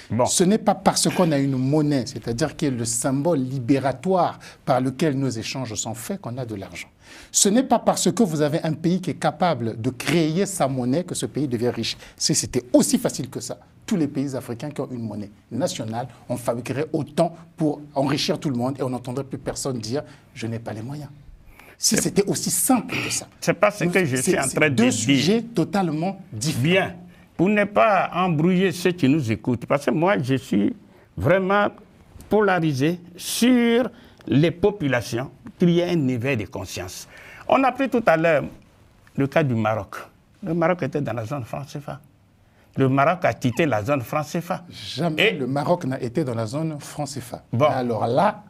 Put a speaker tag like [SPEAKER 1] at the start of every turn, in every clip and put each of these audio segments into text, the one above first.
[SPEAKER 1] Bon.
[SPEAKER 2] Ce n'est pas parce qu'on a une monnaie, c'est-à-dire qui est le symbole libératoire par lequel nos échanges sont faits, qu'on a de l'argent. Ce n'est pas parce que vous avez un pays qui est capable de créer sa monnaie que ce pays devient riche. Si c'était aussi facile que ça, tous les pays africains qui ont une monnaie nationale, on fabriquerait autant pour enrichir tout le monde et on n'entendrait plus personne dire « je n'ai pas les moyens ». Si c'était aussi simple que ça.
[SPEAKER 1] C'est pas ce que je suis en train de dire.
[SPEAKER 2] Deux sujets totalement différents.
[SPEAKER 1] Bien. Pour ne pas embrouiller ceux qui nous écoutent, parce que moi, je suis vraiment polarisé sur les populations, qu'il y ait un éveil de conscience. On a pris tout à l'heure le cas du Maroc. Le Maroc était dans la zone franc CFA. Le Maroc a quitté la zone franc CFA.
[SPEAKER 2] Jamais le Maroc n'a été dans la zone franc CFA.
[SPEAKER 1] Bon.
[SPEAKER 2] Alors là,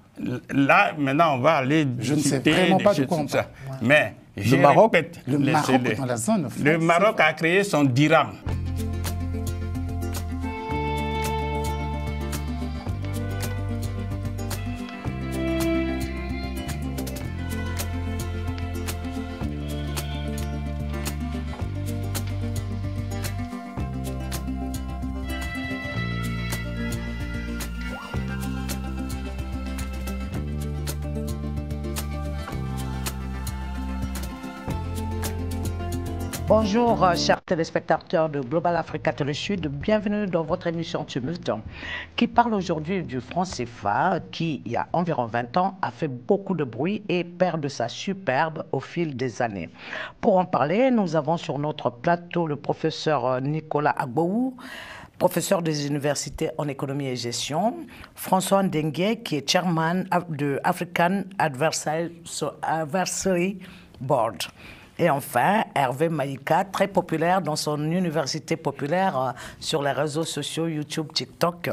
[SPEAKER 1] maintenant, on va aller
[SPEAKER 2] je ne sais vraiment pas de quoi on parle.
[SPEAKER 1] Mais
[SPEAKER 2] le Maroc dans la zone franc
[SPEAKER 1] le Maroc a créé son dirham.
[SPEAKER 3] Bonjour, chers téléspectateurs de Global Africa Télé Sud. Bienvenue dans votre émission Tumulte, qui parle aujourd'hui du franc CFA, qui, il y a environ 20 ans, a fait beaucoup de bruit et perd de sa superbe au fil des années. Pour en parler, nous avons sur notre plateau le professeur Nicolas Agboou, professeur des universités en économie et gestion, François Ndengue, qui est chairman de African Advisory Board. Et enfin, Hervé Maïka, très populaire dans son université populaire sur les réseaux sociaux, YouTube, TikTok,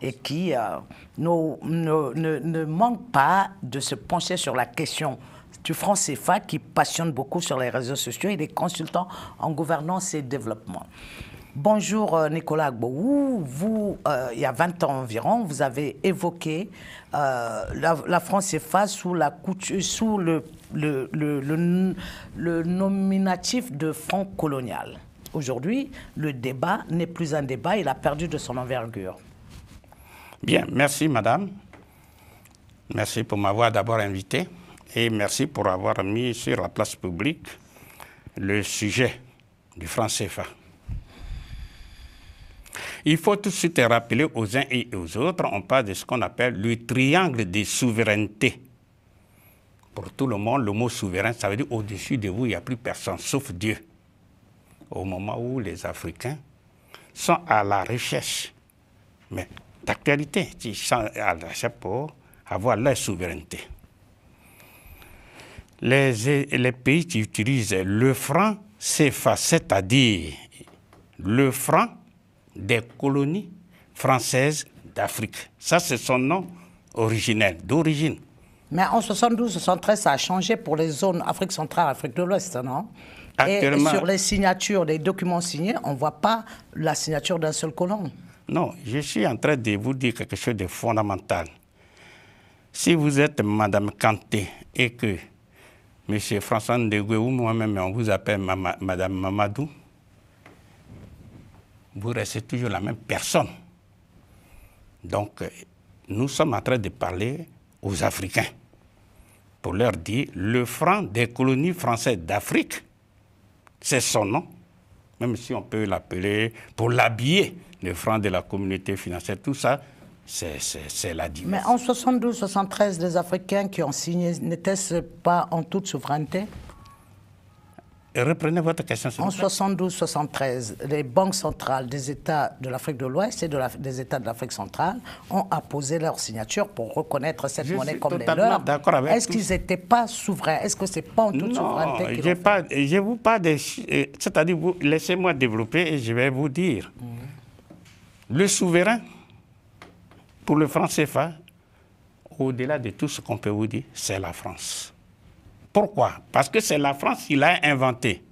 [SPEAKER 3] et qui ne manque pas de se pencher sur la question du franc CFA qui passionne beaucoup sur les réseaux sociaux. Il est consultant en gouvernance et développement. Bonjour Nicolas Agboou, vous, il y a 20 ans environ, vous avez évoqué la franc CFA sous le nominatif de franc colonial. Aujourd'hui, le débat n'est plus un débat, il a perdu de son envergure.
[SPEAKER 1] Bien, merci madame. Merci pour m'avoir d'abord invité et merci pour avoir mis sur la place publique le sujet du franc CFA. Il faut tout de suite rappeler aux uns et aux autres, on parle de ce qu'on appelle le triangle des souverainetés. Pour tout le monde, le mot souverain, ça veut dire au-dessus de vous, il n'y a plus personne, sauf Dieu. Au moment où les Africains sont à la recherche, mais d'actualité, ils sont à la recherche pour avoir leur souveraineté. Les pays qui utilisent le franc CFA, c'est-à-dire le franc des colonies françaises d'Afrique. Ça, c'est son nom originel, d'origine.
[SPEAKER 3] Mais en 72-73, ça a changé pour les zones Afrique centrale, Afrique de l'Ouest, non?
[SPEAKER 1] Actuellement,
[SPEAKER 3] et sur les signatures, les documents signés, on ne voit pas la signature d'un seul colon.
[SPEAKER 1] Non, je suis en train de vous dire quelque chose de fondamental. Si vous êtes Madame Kanté et que M. François Ndegue ou moi-même, on vous appelle Madame Mamadou, vous restez toujours la même personne. Donc, nous sommes en train de parler aux Africains pour leur dire le franc des colonies françaises d'Afrique, c'est son nom, même si on peut l'appeler, pour l'habiller, le franc de la communauté financière, tout ça, c'est la division.
[SPEAKER 3] Mais en 72-73, les Africains qui ont signé, n'étaient-ce pas en toute souveraineté?
[SPEAKER 1] Reprenez votre question.
[SPEAKER 3] En 72-73, les banques centrales des États de l'Afrique de l'Ouest et des États de l'Afrique centrale ont apposé leur signature pour reconnaître cette monnaie comme les leurs. Est-ce qu'ils n'étaient pas souverains? Est-ce que ce n'est pas en toute souveraineté qu'ils
[SPEAKER 1] je vous parle de... C'est-à-dire, laissez-moi développer et je vais vous dire. Le souverain, pour le franc CFA, au-delà de tout ce qu'on peut vous dire, c'est la France. Pourquoi? Parce que c'est la France qui l'a inventé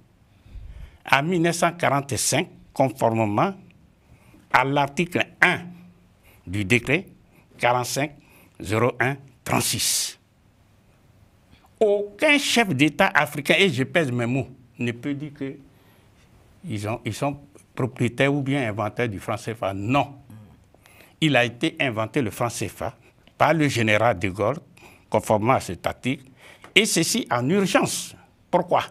[SPEAKER 1] en 1945, conformément à l'article 1 du décret 45-01-36. Aucun chef d'État africain, et je pèse mes mots, ne peut dire qu'ils sont propriétaires ou bien inventeurs du franc CFA. Non. il a été inventé le franc CFA par le général de Gaulle, conformément à cet article, et ceci en urgence. Pourquoi?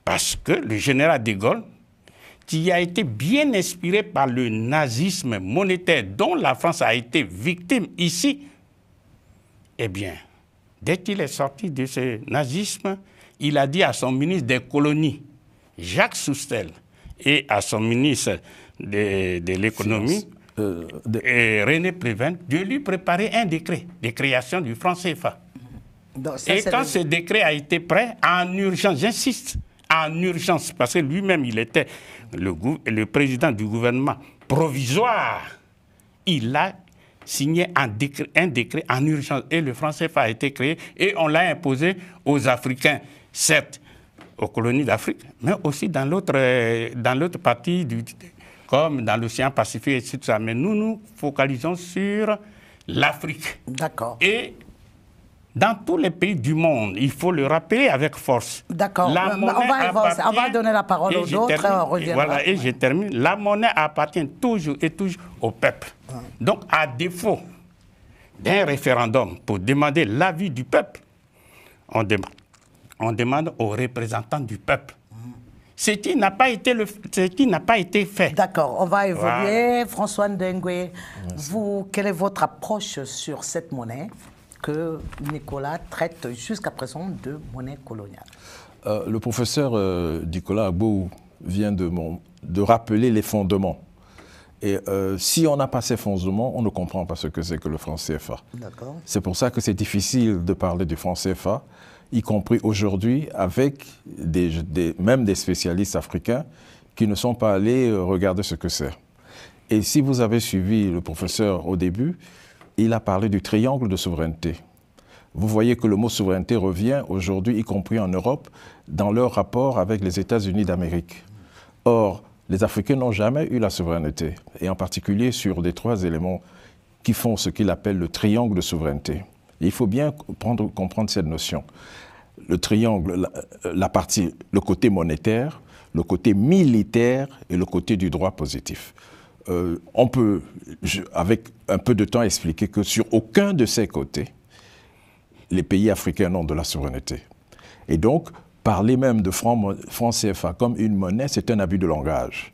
[SPEAKER 1] Parce que le général de Gaulle, qui a été bien inspiré par le nazisme monétaire dont la France a été victime ici, eh bien, dès qu'il est sorti de ce nazisme, il a dit à son ministre des colonies, Jacques Soustelle, et à son ministre de l'économie, René Pleven, de lui préparer un décret de création du franc CFA. Donc, ça, et quand ce décret a été prêt, en urgence, j'insiste, en urgence, parce que lui-même, il était le président du gouvernement provisoire, il a signé un décret en urgence et le franc CFA a été créé et on l'a imposé aux Africains, certes, aux colonies d'Afrique, mais aussi dans l'autre partie, comme dans l'océan Pacifique, etc. Mais nous nous focalisons sur l'Afrique.
[SPEAKER 3] D'accord.
[SPEAKER 1] Et dans tous les pays du monde, il faut le rappeler avec force.
[SPEAKER 3] D'accord. On va donner la parole aux autres.
[SPEAKER 1] Voilà, et je termine. La monnaie appartient toujours et toujours au peuple. Donc, à défaut d'un référendum pour demander l'avis du peuple, on demande aux représentants du peuple. Ce qui n'a pas été fait.
[SPEAKER 3] D'accord, on va évoluer. Voilà. François Ndengwe, vous, quelle est votre approche sur cette monnaie que Nicolas traite jusqu'à présent de monnaie coloniale?
[SPEAKER 4] Le professeur Nicolas Agbo vient de rappeler les fondements. Et si on n'a pas ces fondements, on ne comprend pas ce que c'est que le franc CFA. C'est pour ça que c'est difficile de parler du franc CFA, y compris aujourd'hui avec même des spécialistes africains qui ne sont pas allés regarder ce que c'est. Et si vous avez suivi le professeur au début, il a parlé du triangle de souveraineté. Vous voyez que le mot souveraineté revient aujourd'hui, y compris en Europe, dans leur rapport avec les États-Unis d'Amérique. Or, les Africains n'ont jamais eu la souveraineté, et en particulier sur les 3 éléments qui font ce qu'il appelle le triangle de souveraineté. Et il faut bien comprendre cette notion. Le triangle, le côté monétaire, le côté militaire et le côté du droit positif. On peut, avec un peu de temps, expliquer que sur aucun de ces côtés, les pays africains n'ont de la souveraineté. Et donc, parler même de franc CFA comme une monnaie, c'est un abus de langage.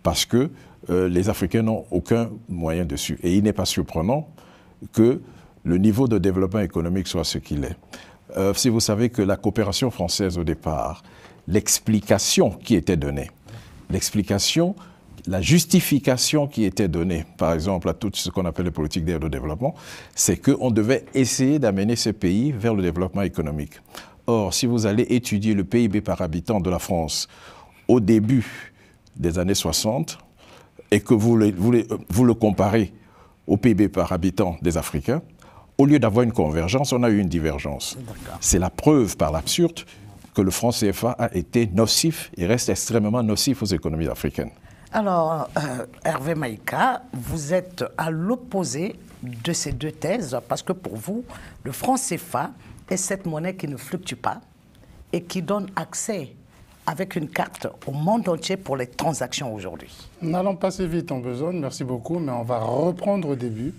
[SPEAKER 4] Parce que les Africains n'ont aucun moyen dessus. Et il n'est pas surprenant que le niveau de développement économique soit ce qu'il est. Si vous savez que la coopération française au départ, l'explication qui était donnée, la justification qui était donnée, par exemple, à tout ce qu'on appelle les politiques d'aide au développement, c'est qu'on devait essayer d'amener ces pays vers le développement économique. Or, si vous allez étudier le PIB par habitant de la France au début des années 60 et que vous le comparez au PIB par habitant des Africains, au lieu d'avoir une convergence, on a eu une divergence. C'est la preuve par l'absurde que le franc CFA a été nocif et reste extrêmement nocif aux économies africaines.
[SPEAKER 3] Alors, Hervé Maïga, vous êtes à l'opposé de ces deux thèses parce que pour vous, le franc CFA est cette monnaie qui ne fluctue pas et qui donne accès avec une carte au monde entier pour les transactions aujourd'hui.
[SPEAKER 2] N'allons pas si vite en besogne, merci beaucoup, mais on va reprendre au début.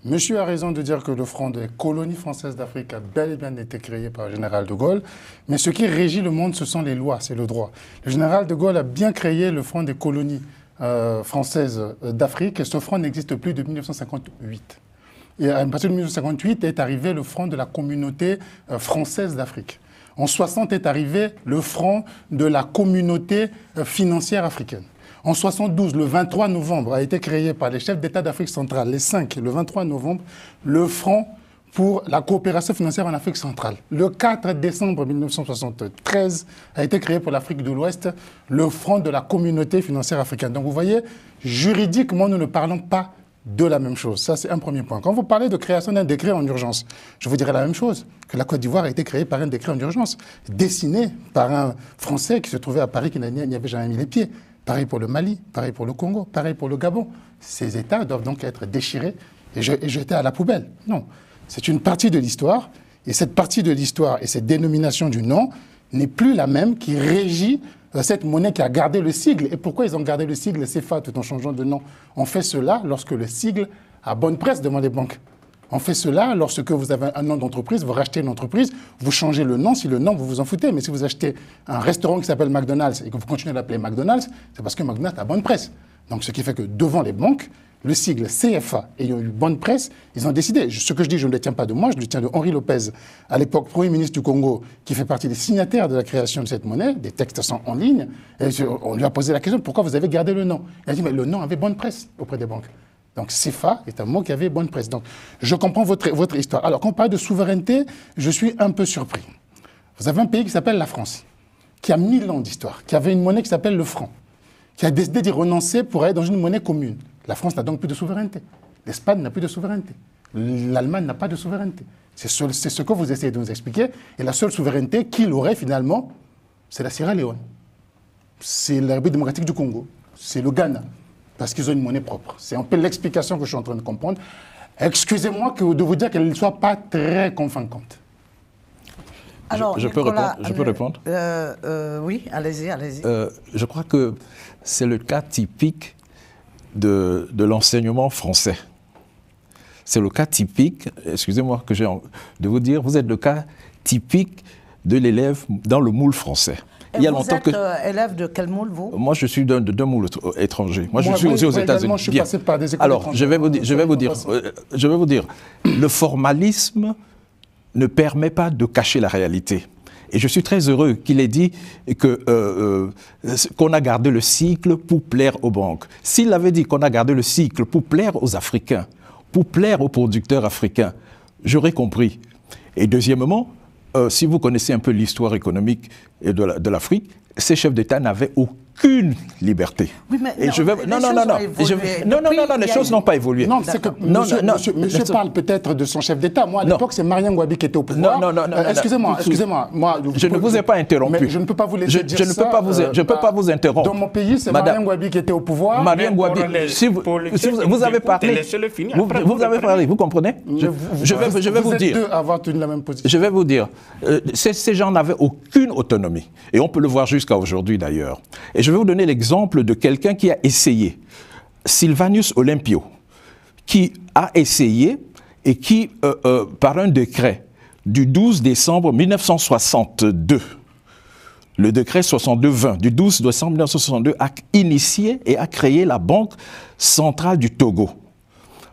[SPEAKER 2] Monsieur a raison de dire que le franc des colonies françaises d'Afrique a bel et bien été créé par le général de Gaulle, mais ce qui régit le monde, ce sont les lois, c'est le droit. Le général de Gaulle a bien créé le franc des colonies françaises d'Afrique, et ce franc n'existe plus depuis 1958. Et à partir de 1958 est arrivé le franc de la communauté française d'Afrique. En 60 est arrivé le franc de la communauté financière africaine. En 72, le 23 novembre, a été créé par les chefs d'État d'Afrique centrale, les 5, le 23 novembre, le franc pour la coopération financière en Afrique centrale. Le 4 décembre 1973 a été créé pour l'Afrique de l'Ouest le franc de la communauté financière africaine. Donc vous voyez, juridiquement, nous ne parlons pas de la même chose. Ça, c'est un premier point. Quand vous parlez de création d'un décret en urgence, je vous dirais la même chose, que la Côte d'Ivoire a été créée par un décret en urgence, dessiné par un Français qui se trouvait à Paris, qui n'y avait jamais mis les pieds. Pareil pour le Mali, pareil pour le Congo, pareil pour le Gabon. Ces États doivent donc être déchirés et jetés à la poubelle. Non, c'est une partie de l'histoire, et cette partie de l'histoire et cette dénomination du nom n'est plus la même qui régit cette monnaie qui a gardé le sigle. Et pourquoi ils ont gardé le sigle CFA tout en changeant de nom? On fait cela lorsque le sigle a bonne presse devant les banques. On fait cela lorsque vous avez un nom d'entreprise, vous rachetez une entreprise, vous changez le nom. Si le nom, vous vous en foutez. Mais si vous achetez un restaurant qui s'appelle McDonald's et que vous continuez à l'appeler McDonald's, c'est parce que McDonald's a bonne presse. Donc ce qui fait que devant les banques, le sigle CFA ayant eu bonne presse, ils ont décidé. Ce que je dis, je ne le tiens pas de moi, je le tiens de Henri Lopez, à l'époque Premier ministre du Congo, qui fait partie des signataires de la création de cette monnaie. Des textes sont en ligne. Et on lui a posé la question, pourquoi vous avez gardé le nom? Il a dit, mais le nom avait bonne presse auprès des banques. Donc CFA est un mot qui avait bonne presse. Donc je comprends votre histoire. Alors quand on parle de souveraineté, je suis un peu surpris. Vous avez un pays qui s'appelle la France, qui a 1000 ans d'histoire, qui avait une monnaie qui s'appelle le franc, qui a décidé d'y renoncer pour aller dans une monnaie commune. La France n'a donc plus de souveraineté. L'Espagne n'a plus de souveraineté. L'Allemagne n'a pas de souveraineté. C'est ce que vous essayez de nous expliquer. Et la seule souveraineté qu'il aurait finalement, c'est la Sierra Leone. C'est la République démocratique du Congo. C'est le Ghana. Parce qu'ils ont une monnaie propre. C'est un peu l'explication que je suis en train de comprendre. Excusez-moi de vous dire qu'elle ne soit pas très convaincante.
[SPEAKER 3] Alors,
[SPEAKER 4] je peux répondre?
[SPEAKER 3] Oui, allez-y, allez-y.
[SPEAKER 4] Je crois que c'est le cas typique de l'enseignement français. C'est le cas typique, excusez-moi que j'ai de vous dire, vous êtes le cas typique de l'élève dans le moule français.
[SPEAKER 3] Et vous êtes élève de quel moule, vous?
[SPEAKER 4] Moi, je suis d'un moule étranger. Moi, je suis aussi aux États-Unis.
[SPEAKER 2] Je suis passé par des écoles.
[SPEAKER 4] Alors, je vais vous dire, le formalisme ne permet pas de cacher la réalité. Et je suis très heureux qu'il ait dit qu'on a gardé le cycle pour plaire aux banques. S'il avait dit qu'on a gardé le cycle pour plaire aux Africains, pour plaire aux producteurs africains, j'aurais compris. Et deuxièmement, si vous connaissez un peu l'histoire économique de l'Afrique, ces chefs d'État n'avaient aucune liberté.
[SPEAKER 3] Oui, mais
[SPEAKER 4] et les choses n'ont pas évolué.
[SPEAKER 2] Non, c'est que monsieur parle peut-être de son chef d'État. Moi, à l'époque, c'est Marien Ngouabi qui était au pouvoir. Excusez-moi.
[SPEAKER 4] Je ne vous ai pas interrompu.
[SPEAKER 2] Mais je ne peux pas vous laisser dire ça.
[SPEAKER 4] Je ne peux pas vous interrompre.
[SPEAKER 2] Dans mon pays, c'est Marien Ngouabi qui était au pouvoir.
[SPEAKER 4] Marien Ngouabi, si vous avez parlé, vous avez parlé, vous comprenez? Je vais vous dire.
[SPEAKER 2] Vous êtes deux à avoir tenu la même position.
[SPEAKER 4] Je vais vous dire, ces gens n'avaient aucune autonomie. Et on peut le voir jusqu'à aujourd'hui d'ailleurs. Et je vais vous donner l'exemple de quelqu'un qui a essayé, Sylvanus Olympio, qui a essayé et qui, par un décret du 12 décembre 1962, le décret 62-20 du 12 décembre 1962 a initié et a créé la Banque centrale du Togo.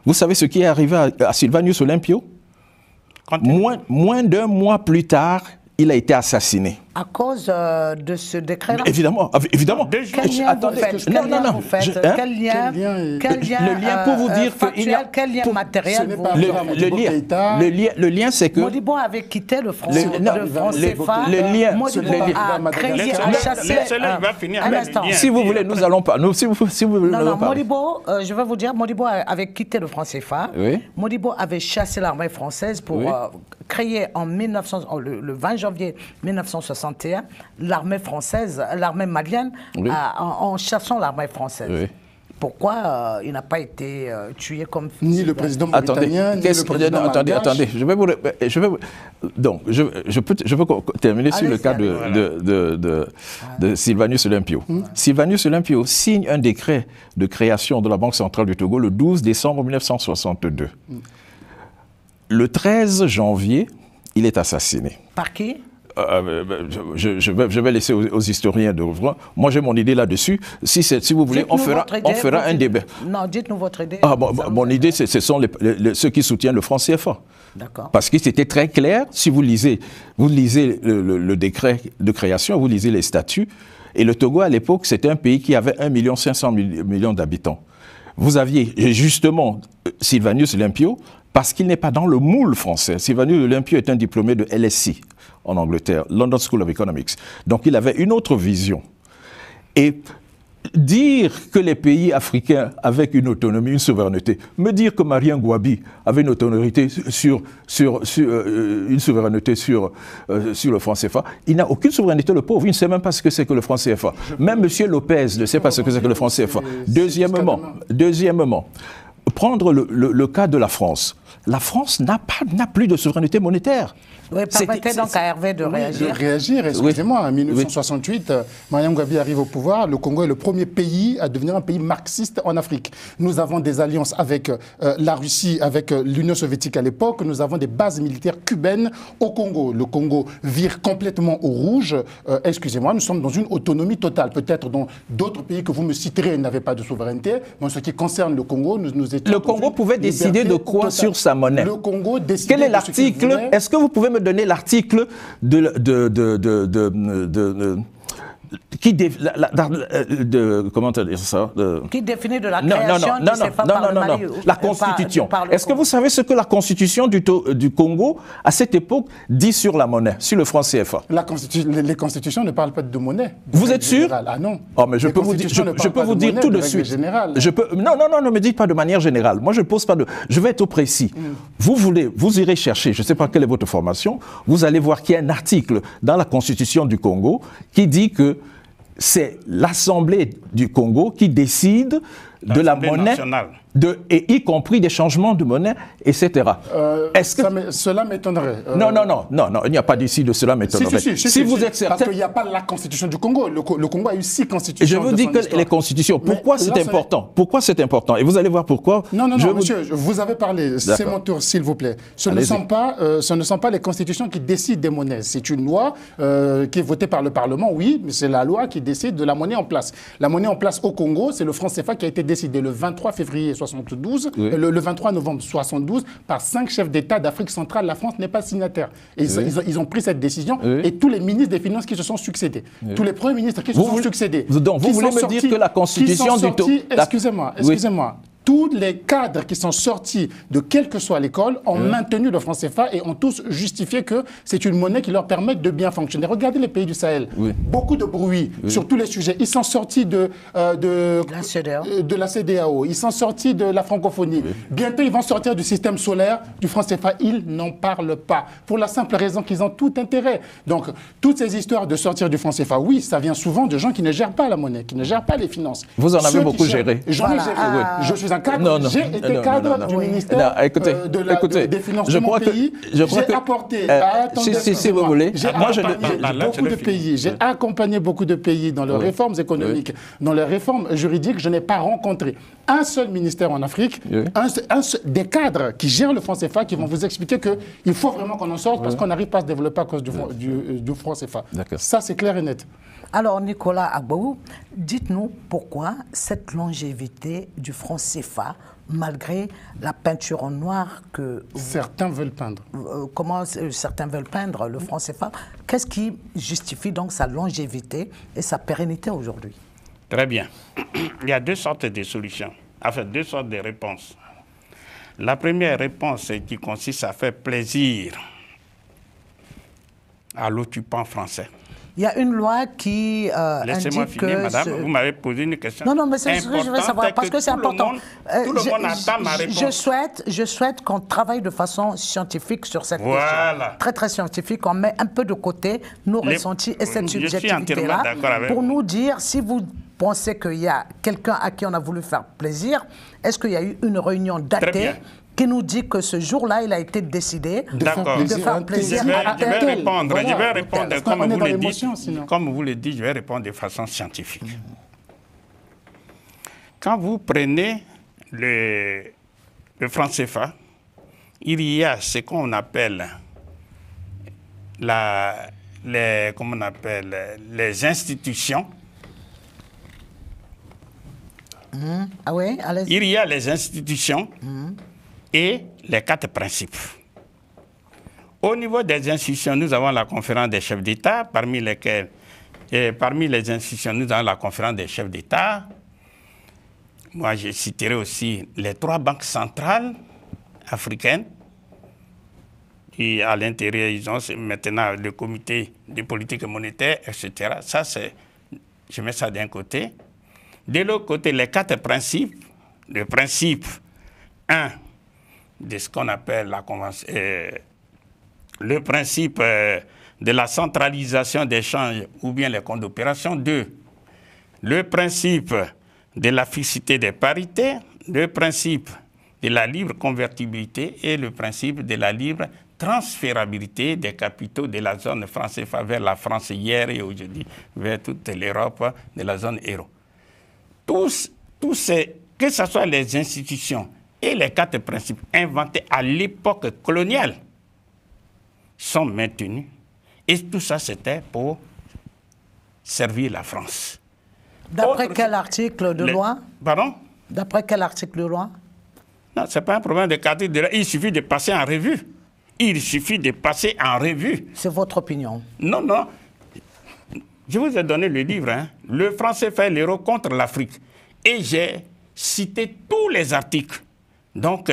[SPEAKER 4] Vous savez ce qui est arrivé à Sylvanus Olympio? Moins d'un mois plus tard, il a été assassiné.
[SPEAKER 3] À cause de ce décret-là?
[SPEAKER 4] Évidemment.
[SPEAKER 3] Quel lien vous faites?
[SPEAKER 4] Le lien pour vous dire que...
[SPEAKER 3] Quel lien matériel
[SPEAKER 4] Le lien, c'est que...
[SPEAKER 3] Modibo avait quitté le franc CFA. Modibo a créé, a chassé... Un instant.
[SPEAKER 4] Si vous voulez, nous allons pas... Si vous voulez,
[SPEAKER 3] non, Modibo, je vais vous dire, Modibo avait quitté le franc CFA. Modibo avait chassé l'armée française pour créer le 20 janvier 1961 l'armée française, l'armée malienne, en chassant l'armée française. Oui. Pourquoi il n'a pas été tué comme...
[SPEAKER 2] Ni le président mauritanien, ni le président malgache.
[SPEAKER 4] Attendez, donc, je peux terminer sur le cas de Sylvanus Olympio. Sylvanus Olympio signe un décret de création de la Banque centrale du Togo le 12 décembre 1962. Le 13 janvier, il est assassiné.
[SPEAKER 3] Par qui?
[SPEAKER 4] Je vais laisser aux historiens de voir. Moi, j'ai mon idée là-dessus. Si vous voulez, on fera un débat.
[SPEAKER 3] Non, dites-nous votre idée.
[SPEAKER 4] Mon idée, ce sont ceux qui soutiennent le franc CFA.
[SPEAKER 3] D'accord.
[SPEAKER 4] Parce que c'était très clair. Si vous lisez le décret de création, vous lisez les statuts. Et le Togo, à l'époque, c'était un pays qui avait 1,5 million d'habitants. Vous aviez justement Sylvanus Olympio, parce qu'il n'est pas dans le moule français. Sylvanus Olympio est un diplômé de LSE en Angleterre, London School of Economics. Donc il avait une autre vision. Et dire que les pays africains avaient une autonomie, une souveraineté, me dire que Marien Ngouabi avait une autorité une souveraineté sur le franc CFA, il n'a aucune souveraineté, le pauvre, il ne sait même pas ce que c'est que le franc CFA. Même M. Lopez ne sait pas ce que c'est que le franc CFA. Deuxièmement, prendre le cas de la France. La France n'a plus de souveraineté monétaire.
[SPEAKER 3] Oui, permettez donc à Hervé de réagir.
[SPEAKER 2] De réagir, excusez-moi. En 1968, Mariam Gabi arrive au pouvoir. Le Congo est le premier pays à devenir un pays marxiste en Afrique. Nous avons des alliances avec la Russie, avec l'Union soviétique à l'époque. Nous avons des bases militaires cubaines au Congo. Le Congo vire complètement au rouge. Excusez-moi, nous sommes dans une autonomie totale. Peut-être dans d'autres pays que vous me citerez n'avaient pas de souveraineté. Mais en ce qui concerne le Congo, nous étions...
[SPEAKER 4] Le Congo pouvait décider de quoi sur sa monnaie?
[SPEAKER 2] Le Congo décidait...
[SPEAKER 4] Quel est l'article? Est-ce que vous pouvez me donner l'article comment dire ça?
[SPEAKER 3] Qui définit de la création
[SPEAKER 4] non, la Constitution. Est-ce que vous savez ce que la Constitution du Congo, à cette époque, dit sur la monnaie, sur le franc CFA?
[SPEAKER 2] Les constitutions ne parlent pas de monnaie.
[SPEAKER 4] Vous êtes sûr?
[SPEAKER 2] Ah non.
[SPEAKER 4] Oh, mais je peux vous dire tout de suite. Non, ne me dites pas de manière générale. Moi, je pose pas de... Je vais être précis. Vous irez chercher, je ne sais pas quelle est votre formation, vous allez voir qu'il y a un article dans la Constitution du Congo qui dit que c'est l'Assemblée du Congo qui décide de la monnaie, et y compris des changements de monnaie, etc.
[SPEAKER 2] Cela m'étonnerait.
[SPEAKER 4] Non, il n'y a pas d'ici de cela m'étonnerait. Si vous êtes certain...
[SPEAKER 2] Parce qu'il n'y a pas la constitution du Congo. Le Congo a eu 6 constitutions.
[SPEAKER 4] Je vous dis que les constitutions, pourquoi c'est important? Pourquoi c'est important? Et vous allez voir pourquoi.
[SPEAKER 2] Non, monsieur, vous avez parlé. C'est mon tour, s'il vous plaît. Ce ne sont pas les constitutions qui décident des monnaies. C'est une loi qui est votée par le Parlement, oui, mais c'est la loi qui décide de la monnaie en place. La monnaie en place au Congo, c'est le franc CFA qui a été décidé le 23 février 72, le 23 novembre 72, par 5 chefs d'État d'Afrique centrale. La France n'est pas signataire. Et ils ont pris cette décision et tous les ministres des Finances qui se sont succédés, tous les premiers ministres qui se sont succédés.
[SPEAKER 4] Donc vous voulez me dire que la Constitution du taux...
[SPEAKER 2] Excusez-moi. Tous les cadres qui sont sortis de quelle que soit l'école ont maintenu le franc CFA et ont tous justifié que c'est une monnaie qui leur permet de bien fonctionner. Regardez les pays du Sahel. Beaucoup de bruit sur tous les sujets. Ils sont sortis de la CEDEAO. Ils sont sortis de la francophonie. Bientôt, ils vont sortir du système solaire, du franc CFA. Ils n'en parlent pas. Pour la simple raison qu'ils ont tout intérêt. Donc, toutes ces histoires de sortir du franc CFA, oui, ça vient souvent de gens qui ne gèrent pas la monnaie, qui ne gèrent pas les finances.
[SPEAKER 4] Vous en avez beaucoup géré.
[SPEAKER 2] J'en ai géré. Je suis j'ai été cadre du ministère des Finances de mon pays. J'ai apporté...
[SPEAKER 4] Si vous voulez.
[SPEAKER 2] J'ai accompagné beaucoup de pays dans leurs réformes économiques, dans leurs réformes juridiques. Je n'ai pas rencontré un seul ministère en Afrique, des cadres qui gèrent le franc CFA qui vont vous expliquer qu'il faut vraiment qu'on en sorte parce qu'on n'arrive pas à se développer à cause du franc CFA. Ça, c'est clair et net.
[SPEAKER 3] Alors, Nicolas Agbaou, dites-nous pourquoi cette longévité du franc CFA, malgré la peinture en noir que...
[SPEAKER 2] Certains veulent peindre.
[SPEAKER 3] Comment certains veulent peindre le franc CFA? Qu'est-ce qui justifie donc sa longévité et sa pérennité aujourd'hui?
[SPEAKER 1] Très bien. Il y a 2 sortes de solutions, enfin 2 sortes de réponses. La première réponse qui consiste à faire plaisir à l'occupant français.
[SPEAKER 3] Il y a une loi qui
[SPEAKER 1] Laissez-moi finir, madame. Vous m'avez posé une question.
[SPEAKER 3] Non, mais c'est ce que je veux savoir, parce que c'est important.
[SPEAKER 1] Tout le monde attend ma réponse.
[SPEAKER 3] Je souhaite qu'on travaille de façon scientifique sur cette question. Très, très scientifique. On met un peu de côté nos ressentis et cette subjectivité-là pour nous dire si vous pensez qu'il y a quelqu'un à qui on a voulu faire plaisir, est-ce qu'il y a eu une réunion datée qui nous dit que ce jour-là, il a été décidé de faire plaisir à tel.
[SPEAKER 1] Je vais répondre comme vous le dites, je vais répondre de façon scientifique. Quand vous prenez le franc CFA, il y a ce qu'on appelle les institutions.
[SPEAKER 3] Ah oui, allez-y.
[SPEAKER 1] Il y a les institutions et les 4 principes. Au niveau des institutions, nous avons la conférence des chefs d'État, parmi les institutions, nous avons la conférence des chefs d'État. Moi, je citerai aussi les 3 banques centrales africaines. Et à l'intérieur, ils ont maintenant le comité de politique monétaire, etc. Ça, je mets ça d'un côté. De l'autre côté, les 4 principes. Le principe 1, de ce qu'on appelle la convention, le principe de la centralisation des changes ou bien les comptes d'opération. 2, le principe de la fixité des parités. Le principe de la libre convertibilité et le principe de la libre transférabilité des capitaux de la zone franc CFA vers la France hier et aujourd'hui, vers toute l'Europe de la zone euro. Tous ces, que ce soit les institutions et les 4 principes inventés à l'époque coloniale, sont maintenus. Et tout ça, c'était pour servir la France.
[SPEAKER 3] D'après quel article de loi?
[SPEAKER 1] Pardon?
[SPEAKER 3] D'après quel article de loi?
[SPEAKER 1] Non, ce n'est pas un problème de cadre de loi. Il suffit de passer en revue. Il suffit de passer en revue.
[SPEAKER 3] C'est votre opinion?
[SPEAKER 1] Non, non. Je vous ai donné le livre, hein. Le franc CFA et l'euro contre l'Afrique. Et j'ai cité tous les articles. Donc,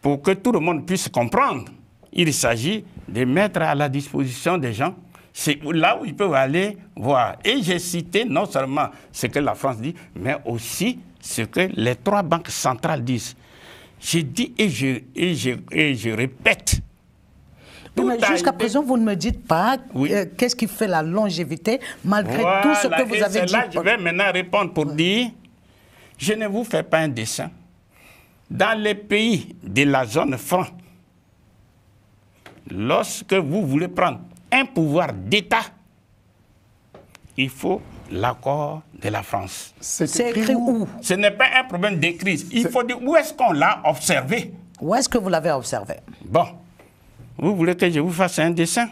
[SPEAKER 1] pour que tout le monde puisse comprendre, il s'agit de mettre à la disposition des gens. C'est là où ils peuvent aller voir. Et j'ai cité non seulement ce que la France dit, mais aussi ce que les 3 banques centrales disent. J'ai dit et je répète.
[SPEAKER 3] Mais jusqu'à présent, vous ne me dites pas qu'est-ce qui fait la longévité malgré tout ce que vous avez dit.
[SPEAKER 1] Là, je vais maintenant répondre pour dire, je ne vous fais pas un dessin. Dans les pays de la zone franc, lorsque vous voulez prendre un pouvoir d'État, il faut l'accord de la France.
[SPEAKER 3] C'est écrit où?
[SPEAKER 1] Ce n'est pas un problème d'écrit. Il faut dire où est-ce qu'on l'a observé.
[SPEAKER 3] Où est-ce que vous l'avez observé?
[SPEAKER 1] Bon, vous voulez que je vous fasse un dessin?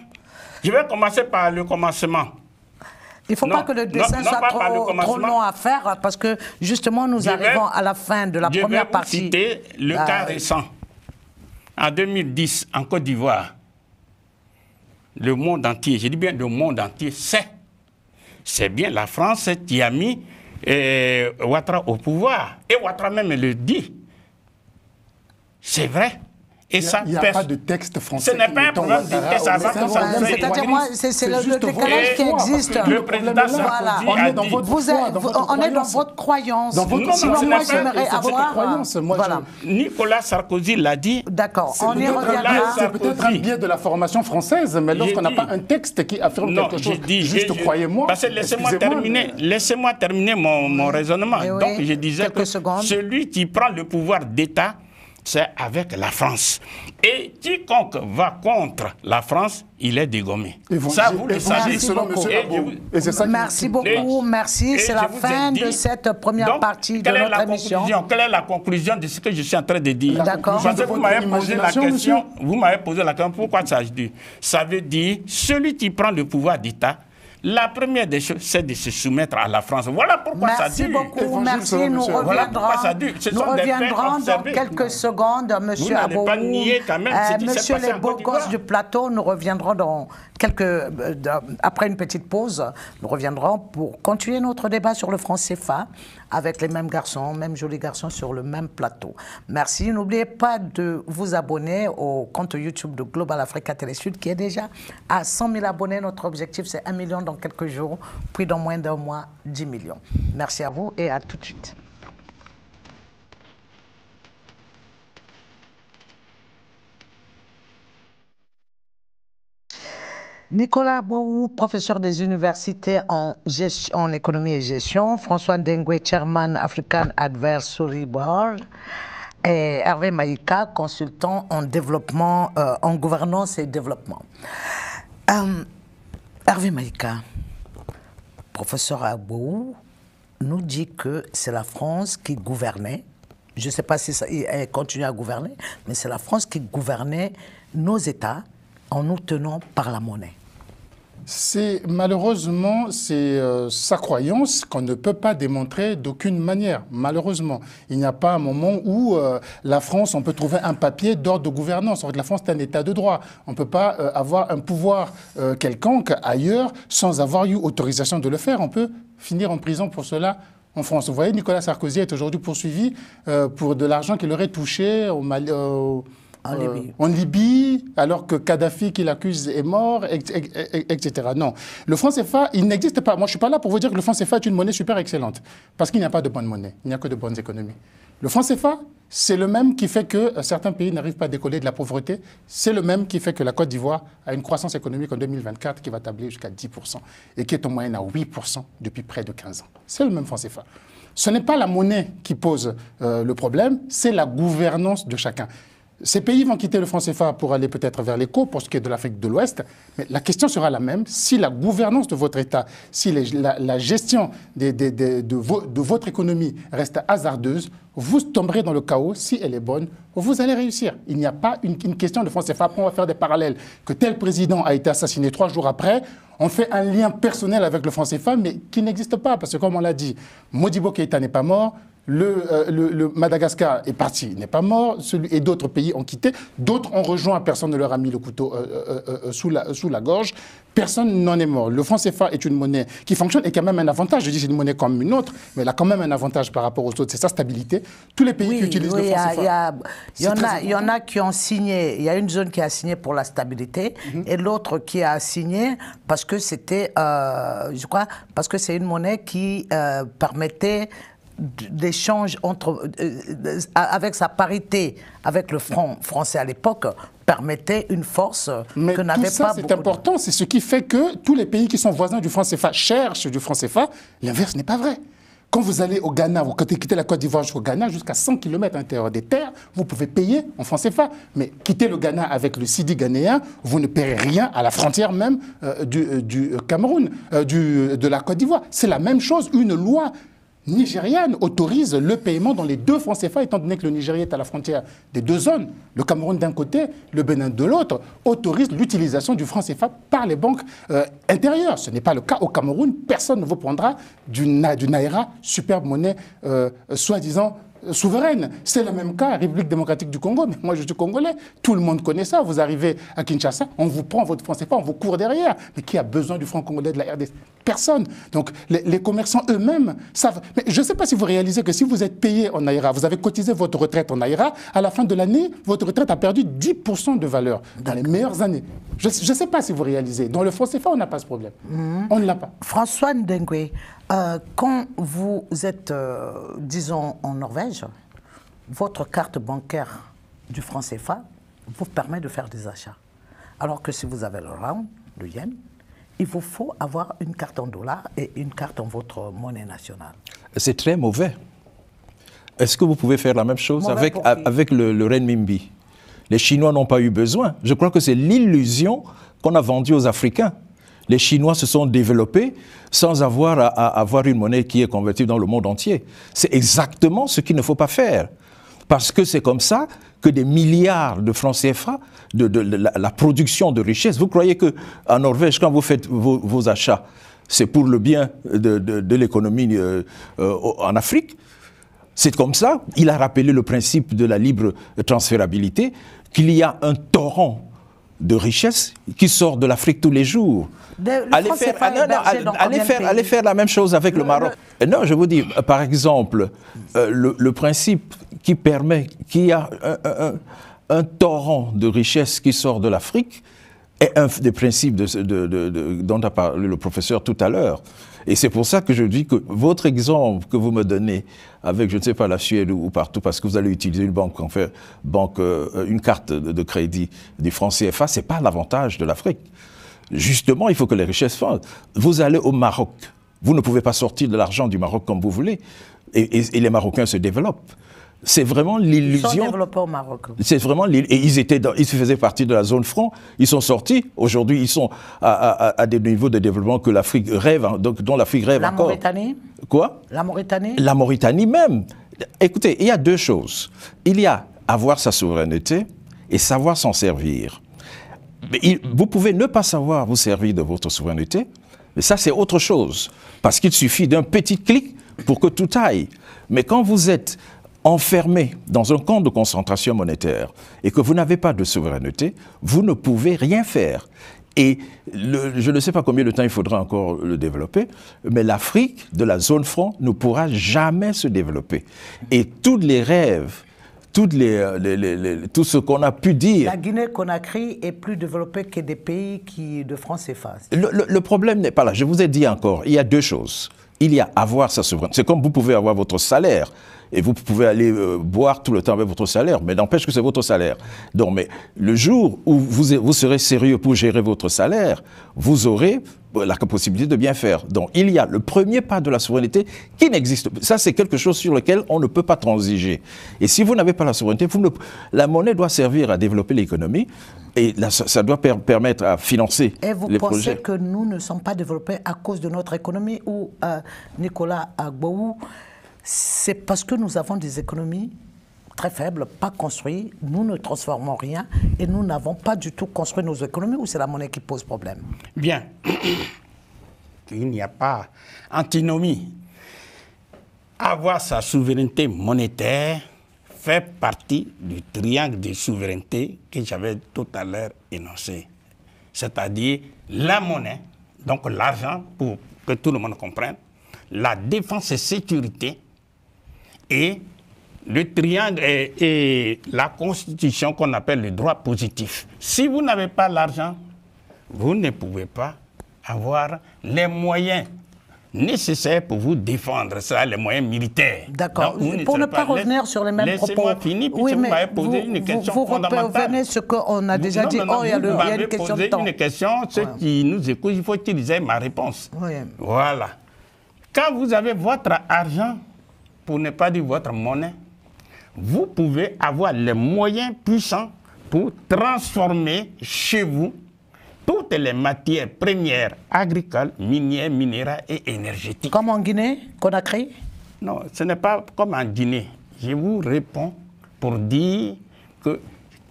[SPEAKER 1] Je vais commencer par le commencement.
[SPEAKER 3] Il ne faut pas que le dessin soit trop long à faire parce que justement nous arrivons à la fin de la première partie.
[SPEAKER 1] Je vais vous citer le cas récent. En 2010, en Côte d'Ivoire, le monde entier, je dis bien le monde entier, c'est bien la France qui a mis Ouattara au pouvoir. Et Ouattara même le dit. C'est vrai. Et
[SPEAKER 2] il n'y a pas de texte français.
[SPEAKER 1] Ce n'est pas un problème de texte avant que ça se fasse.
[SPEAKER 3] C'est-à-dire, moi, c'est le décalage qui existe.
[SPEAKER 1] Le président Sarkozy
[SPEAKER 2] on
[SPEAKER 1] a
[SPEAKER 2] est dans
[SPEAKER 1] dit...
[SPEAKER 2] votre
[SPEAKER 3] On est dans votre croyance.
[SPEAKER 2] Sinon,
[SPEAKER 3] moi, j'aimerais avoir...
[SPEAKER 2] Voilà.
[SPEAKER 1] Nicolas Sarkozy l'a dit.
[SPEAKER 3] D'accord, on y reviendra.
[SPEAKER 2] C'est peut-être un biais de la formation française, mais lorsqu'on n'a pas un texte qui affirme quelque chose, juste croyez-moi...
[SPEAKER 1] Parce que laissez-moi terminer mon raisonnement. Donc, je disais que celui qui prend le pouvoir d'État, c'est avec la France. Et quiconque va contre la France, il est dégommé. Ça, vous le savez.
[SPEAKER 3] Merci beaucoup, merci. C'est la fin de cette première partie de notre émission.
[SPEAKER 1] Quelle est la conclusion de ce que je suis en train de dire?
[SPEAKER 3] D'accord.
[SPEAKER 1] Parce que vous m'avez posé la question, pourquoi ça veut dire? Ça veut dire, celui qui prend le pouvoir d'État, la première des choses, c'est de se soumettre à la France. Voilà pourquoi ça dure.
[SPEAKER 3] Merci beaucoup, merci. Nous reviendrons dans quelques secondes, M. Abou. Monsieur les beaux gosses du plateau, nous reviendrons dans après une petite pause, nous reviendrons pour continuer notre débat sur le franc CFA avec les mêmes garçons, mêmes jolis garçons sur le même plateau. Merci. N'oubliez pas de vous abonner au compte YouTube de Global Africa Télé Sud qui est déjà à 100 000 abonnés. Notre objectif, c'est 1 million dans quelques jours, puis dans moins d'un mois, 10 millions. Merci à vous et à tout de suite. Nicolas Bouou, professeur des universités en économie et gestion, François Dengue, chairman African Advisory Board, et Hervé Maïka, consultant en développement, en gouvernance et développement. Hervé Maïka, professeur Abou, nous dit que c'est la France qui gouvernait. Je ne sais pas si elle continue à gouverner, mais c'est la France qui gouvernait nos États en nous tenant par la monnaie.
[SPEAKER 2] Malheureusement, c'est sa croyance qu'on ne peut pas démontrer d'aucune manière. Malheureusement, il n'y a pas un moment où la France, on peut trouver un papier d'ordre de gouvernance. En fait, la France est un État de droit. On ne peut pas avoir un pouvoir quelconque ailleurs sans avoir eu autorisation de le faire. On peut finir en prison pour cela en France. Vous voyez, Nicolas Sarkozy est aujourd'hui poursuivi pour de l'argent qu'il aurait touché au Mali, en Libye, alors que Kadhafi, qui l'accuse, est mort, etc. Non. Le franc CFA, il n'existe pas. Moi, je ne suis pas là pour vous dire que le franc CFA est une monnaie super excellente. Parce qu'il n'y a pas de bonne monnaie. Il n'y a que de bonnes économies. Le franc CFA, c'est le même qui fait que certains pays n'arrivent pas à décoller de la pauvreté. C'est le même qui fait que la Côte d'Ivoire a une croissance économique en 2024 qui va tabler jusqu'à 10% et qui est en moyenne à 8% depuis près de 15 ans. C'est le même franc CFA. Ce n'est pas la monnaie qui pose le problème, c'est la gouvernance de chacun. Ces pays vont quitter le franc CFA pour aller peut-être vers l'éco, pour ce qui est de l'Afrique de l'Ouest. Mais la question sera la même. Si la gouvernance de votre État, si la gestion de votre économie reste hasardeuse, vous tomberez dans le chaos. Si elle est bonne, vous allez réussir. Il n'y a pas une question de franc CFA. Après, on va faire des parallèles. Que tel président a été assassiné 3 jours après, on fait un lien personnel avec le franc CFA, mais qui n'existe pas. Parce que comme on l'a dit, Modibo Keïta n'est pas mort. Le Madagascar est parti, il n'est pas mort, et d'autres pays ont quitté, d'autres ont rejoint, personne ne leur a mis le couteau sous la gorge, personne n'en est mort. Le franc CFA est une monnaie qui fonctionne et qui a même un avantage, je dis c'est une monnaie comme une autre, mais elle a quand même un avantage par rapport aux autres, c'est sa stabilité. Tous les pays qui utilisent le franc CFA...
[SPEAKER 3] Il y en a qui ont signé, il y a une zone qui a signé pour la stabilité et l'autre qui a signé parce que c'était, je crois, parce que c'est une monnaie qui permettait d'échange avec sa parité avec le franc français à l'époque permettait une force que n'avait pas beaucoup.
[SPEAKER 2] C'est important, c'est ce qui fait que tous les pays qui sont voisins du franc CFA cherchent du franc CFA. L'inverse n'est pas vrai. Quand vous allez au Ghana, vous quittez la Côte d'Ivoire jusqu'au Ghana, jusqu'à 100 km à l'intérieur des terres, vous pouvez payer en franc CFA. Mais quittez le Ghana avec le cedi ghanéen, vous ne paierez rien à la frontière même du Cameroun, de la Côte d'Ivoire. C'est la même chose, une loi nigériane autorise le paiement dans les 2 francs CFA, étant donné que le Nigeria est à la frontière des 2 zones. Le Cameroun d'un côté, le Bénin de l'autre, autorise l'utilisation du franc CFA par les banques intérieures. Ce n'est pas le cas au Cameroun. Personne ne vous prendra du Naira, superbe monnaie soi-disant souveraine. C'est le même cas, République démocratique du Congo, mais moi je suis congolais, tout le monde connaît ça. Vous arrivez à Kinshasa, on vous prend votre franc CFA, on vous court derrière. Mais qui a besoin du franc congolais de la RDC? Personne. Donc les commerçants eux-mêmes savent. Mais je ne sais pas si vous réalisez que si vous êtes payé en Naira, vous avez cotisé votre retraite en Naira, à la fin de l'année, votre retraite a perdu 10% de valeur dans les meilleures années. Je ne sais pas si vous réalisez. Dans le franc CFA, on n'a pas ce problème. On ne l'a pas.
[SPEAKER 3] François Ndengwe, quand vous êtes, disons, en Norvège, votre carte bancaire du franc CFA vous permet de faire des achats. Alors que si vous avez le rand, le yen, il vous faut avoir une carte en dollars et une carte en votre monnaie nationale.
[SPEAKER 4] C'est très mauvais. Est-ce que vous pouvez faire la même chose avec le renminbi? Les Chinois n'ont pas eu besoin. Je crois que c'est l'illusion qu'on a vendue aux Africains. Les Chinois se sont développés sans avoir à avoir une monnaie qui est convertible dans le monde entier. C'est exactement ce qu'il ne faut pas faire. Parce que c'est comme ça que des milliards de francs CFA, la production de richesse, vous croyez qu'en Norvège, quand vous faites vos achats, c'est pour le bien de l'économie en Afrique? C'est comme ça, il a rappelé le principe de la libre transférabilité, qu'il y a un torrent de richesse qui sort de l'Afrique tous les jours. Allez faire la même chose avec le Maroc. Non, je vous dis, par exemple, le principe qui permet qu'il y a un torrent de richesse qui sort de l'Afrique est un des principes dont a parlé le professeur tout à l'heure. Et c'est pour ça que je dis que votre exemple que vous me donnez avec, je ne sais pas, la Suède ou partout, parce que vous allez utiliser une banque, une carte de crédit du franc CFA, ce n'est pas l'avantage de l'Afrique. Justement, il faut que les richesses fassent. Vous allez au Maroc, vous ne pouvez pas sortir de l'argent du Maroc comme vous voulez, et les Marocains se développent. C'est vraiment l'illusion.
[SPEAKER 3] Ils sont développés au Maroc.
[SPEAKER 4] C'est vraiment et ils faisaient partie de la zone franc. Ils sont sortis. Aujourd'hui, ils sont à des niveaux de développement que l'Afrique rêve, dont l'Afrique rêve encore.
[SPEAKER 3] La Mauritanie?
[SPEAKER 4] Quoi?
[SPEAKER 3] La Mauritanie?
[SPEAKER 4] La Mauritanie même. Écoutez, il y a 2 choses. Il y a avoir sa souveraineté et savoir s'en servir. Mais vous pouvez ne pas savoir vous servir de votre souveraineté, mais ça c'est autre chose. Parce qu'il suffit d'un petit clic pour que tout aille. Mais quand vous êtes enfermé dans un camp de concentration monétaire et que vous n'avez pas de souveraineté, vous ne pouvez rien faire. Et je ne sais pas combien de temps il faudra encore le développer, mais l'Afrique de la zone franc ne pourra jamais se développer. Et tous les rêves, tout ce qu'on a pu dire...
[SPEAKER 3] La Guinée-Conakry est plus développée que des pays de franc CFA.
[SPEAKER 4] Le problème n'est pas là. Je vous ai dit encore, il y a 2 choses. Il y a avoir sa souveraineté. C'est comme vous pouvez avoir votre salaire et vous pouvez aller boire tout le temps avec votre salaire, mais n'empêche que c'est votre salaire. Donc, mais le jour où vous serez sérieux pour gérer votre salaire, vous aurez la possibilité de bien faire. Donc, il y a le premier pas de la souveraineté qui n'existe pas. Ça, c'est quelque chose sur lequel on ne peut pas transiger. Et si vous n'avez pas la souveraineté, la monnaie doit servir à développer l'économie et ça doit permettre à financer les projets.
[SPEAKER 3] Et vous pensez que nous ne sommes pas développés à cause de notre économie ou, Nicolas Gbowou, c'est parce que nous avons des économies très faibles, pas construites, nous ne transformons rien et nous n'avons pas du tout construit nos économies ou c'est la monnaie qui pose problème?
[SPEAKER 1] Bien. Il n'y a pas antinomie. Avoir sa souveraineté monétaire fait partie du triangle de souveraineté que j'avais tout à l'heure énoncé. C'est-à-dire la monnaie, donc l'argent, pour que tout le monde comprenne, la défense et sécurité et le triangle et la constitution qu'on appelle le droit positif. Si vous n'avez pas l'argent, vous ne pouvez pas avoir les moyens nécessaires pour vous défendre, ça, les moyens militaires.
[SPEAKER 3] D'accord. Pour ne pas revenir sur les mêmes propos.
[SPEAKER 1] Laissez-moi finir, puis vous m'avez posé une question fondamentale.
[SPEAKER 3] Vous revenez ce qu'on a déjà dit.
[SPEAKER 1] Non,
[SPEAKER 3] il y a une question de temps.
[SPEAKER 1] Une question, ceux qui nous écoutent, il faut utiliser ma réponse.
[SPEAKER 3] Oui.
[SPEAKER 1] Voilà. Quand vous avez votre argent, pour ne pas dire votre monnaie, vous pouvez avoir les moyens puissants pour transformer chez vous toutes les matières premières agricoles, minières, minérales et énergétiques.
[SPEAKER 3] Comme en Guinée, Conakry?
[SPEAKER 1] Non, ce n'est pas comme en Guinée. Je vous réponds pour dire que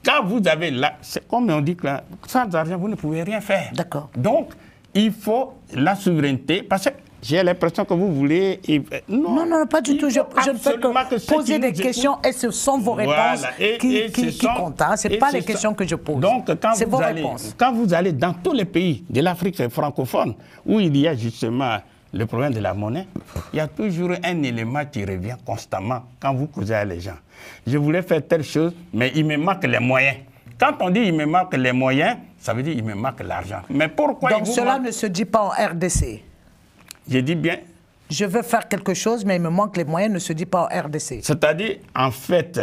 [SPEAKER 1] quand vous avez là, c'est comme on dit que là, sans argent, vous ne pouvez rien faire.
[SPEAKER 3] D'accord.
[SPEAKER 1] Donc, il faut la souveraineté, parce que j'ai l'impression que vous voulez...
[SPEAKER 3] Non, pas du tout. Je ne fais que poser des questions et ce sont vos réponses qui comptent. Ce n'est pas les questions que je pose.
[SPEAKER 1] Donc,
[SPEAKER 3] c'est vos réponses.
[SPEAKER 1] Quand vous allez dans tous les pays de l'Afrique francophone, où il y a justement le problème de la monnaie, il y a toujours un élément qui revient constamment quand vous causez à les gens. Je voulais faire telle chose, mais il me manque les moyens. Quand on dit il me manque les moyens, ça veut dire il me manque l'argent. Mais pourquoi
[SPEAKER 3] Donc cela ne se dit pas en RDC?
[SPEAKER 1] Je dis bien...
[SPEAKER 3] Je veux faire quelque chose, mais il me manque les moyens, ne se dit pas en RDC.
[SPEAKER 1] C'est-à-dire, en fait,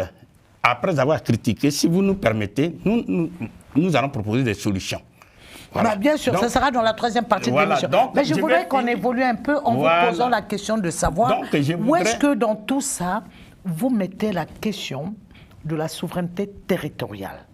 [SPEAKER 1] après avoir critiqué, si vous nous permettez, nous allons proposer des solutions.
[SPEAKER 3] Voilà. Bah, bien sûr, donc, ça sera dans la troisième partie de l'émission. Mais je voudrais qu'on évolue un peu en vous posant la question de savoir où est-ce que dans tout ça, vous mettez la question de la souveraineté territoriale.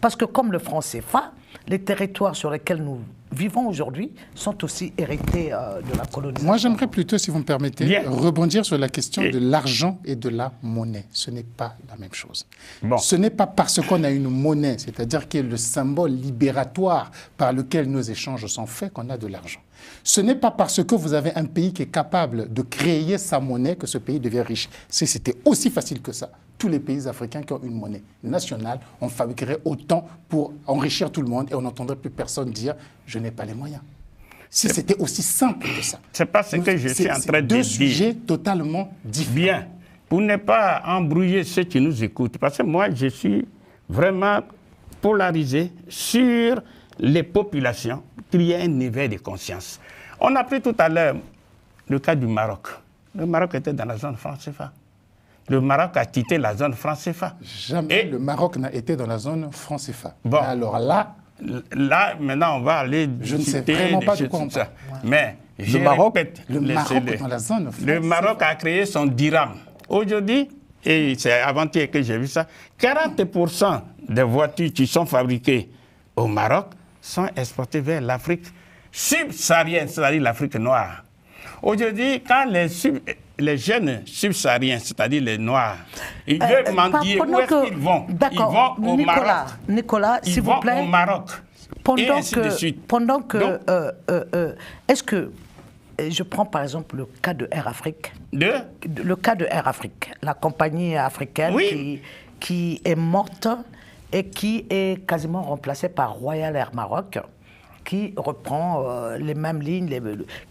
[SPEAKER 3] Parce que comme le franc CFA, les territoires sur lesquels nous vivons aujourd'hui sont aussi hérités de la colonisation.
[SPEAKER 2] Moi, j'aimerais plutôt, si vous me permettez, rebondir sur la question de l'argent et de la monnaie. Ce n'est pas la même chose. Bon. Ce n'est pas parce qu'on a une monnaie, c'est-à-dire qui est le symbole libératoire par lequel nos échanges sont faits, qu'on a de l'argent. Ce n'est pas parce que vous avez un pays qui est capable de créer sa monnaie que ce pays devient riche. Si c'était aussi facile que ça, tous les pays africains qui ont une monnaie nationale, on fabriquerait autant pour enrichir tout le monde et on n'entendrait plus personne dire « je n'ai pas les moyens ». Si c'était aussi simple que ça.
[SPEAKER 1] C'est pas ce que je suis en train de dire.
[SPEAKER 2] C'est deux sujets totalement différents. Bien,
[SPEAKER 1] pour ne pas embrouiller ceux qui nous écoutent, parce que moi, je suis vraiment polarisé sur les populations, qu'il y ait un éveil de conscience. On a pris tout à l'heure le cas du Maroc. Le Maroc était dans la zone franc CFA. Le Maroc a quitté la zone franc CFA.
[SPEAKER 2] Jamais le Maroc n'a été dans la zone franc CFA.
[SPEAKER 1] Bon.
[SPEAKER 2] Alors là,
[SPEAKER 1] maintenant, on va aller...
[SPEAKER 2] Je ne sais vraiment pas de quoi on parle.
[SPEAKER 1] Mais
[SPEAKER 2] le Maroc est dans la zone franc CFA.
[SPEAKER 1] Le Maroc a créé son dirham. Aujourd'hui, et c'est avant-hier que j'ai vu ça, 40% des voitures qui sont fabriquées au Maroc sont exportées vers l'Afrique subsaharienne, c'est-à-dire l'Afrique noire. Aujourd'hui, quand les jeunes subsahariens, c'est-à-dire les Noirs, ils veulent mendier, où est-ce qu'ils vont? Ils vont au Maroc.
[SPEAKER 3] Nicolas, s'il vous plaît.
[SPEAKER 1] Ils vont au Maroc.
[SPEAKER 3] Pendant que est-ce que, je prends par exemple le cas de Air Afrique. Le cas de Air Afrique, la compagnie africaine qui est morte et qui est quasiment remplacée par Royal Air Maroc, qui reprend les mêmes lignes,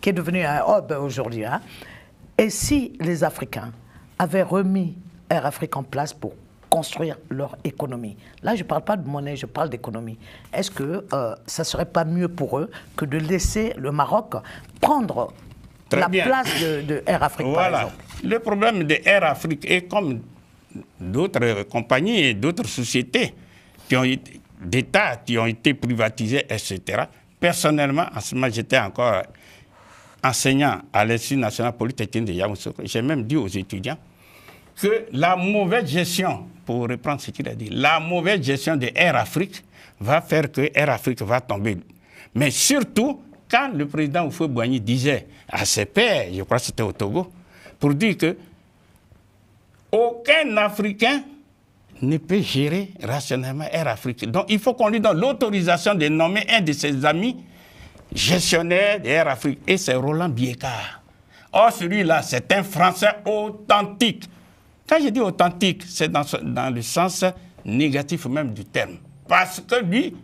[SPEAKER 3] qui est devenu un hub aujourd'hui. Hein. Et si les Africains avaient remis Air Afrique en place pour construire leur économie, là je ne parle pas de monnaie, je parle d'économie, est-ce que ça ne serait pas mieux pour eux que de laisser le Maroc prendre place de Air Afrique, par exemple?
[SPEAKER 1] Le problème de Air Afrique est comme d'autres compagnies et d'autres sociétés d'État qui ont été privatisées, etc. Personnellement, en ce moment, j'étais encore enseignant à l'Institut national polytechnique de Yamoussoukro. J'ai même dit aux étudiants que la mauvaise gestion, pour reprendre ce qu'il a dit, la mauvaise gestion de Air Afrique va faire que Air Afrique va tomber. Mais surtout, quand le président Houphouët-Boigny disait à ses pairs, je crois que c'était au Togo, pour dire que aucun Africain ne peut gérer rationnellement Air Afrique. Donc il faut qu'on lui donne l'autorisation de nommer un de ses amis gestionnaire d'Air Afrique. Et c'est Roland Biekar. Or, celui-là, c'est un Français authentique. Quand je dis authentique, c'est dans le sens négatif même du terme. Parce que lui,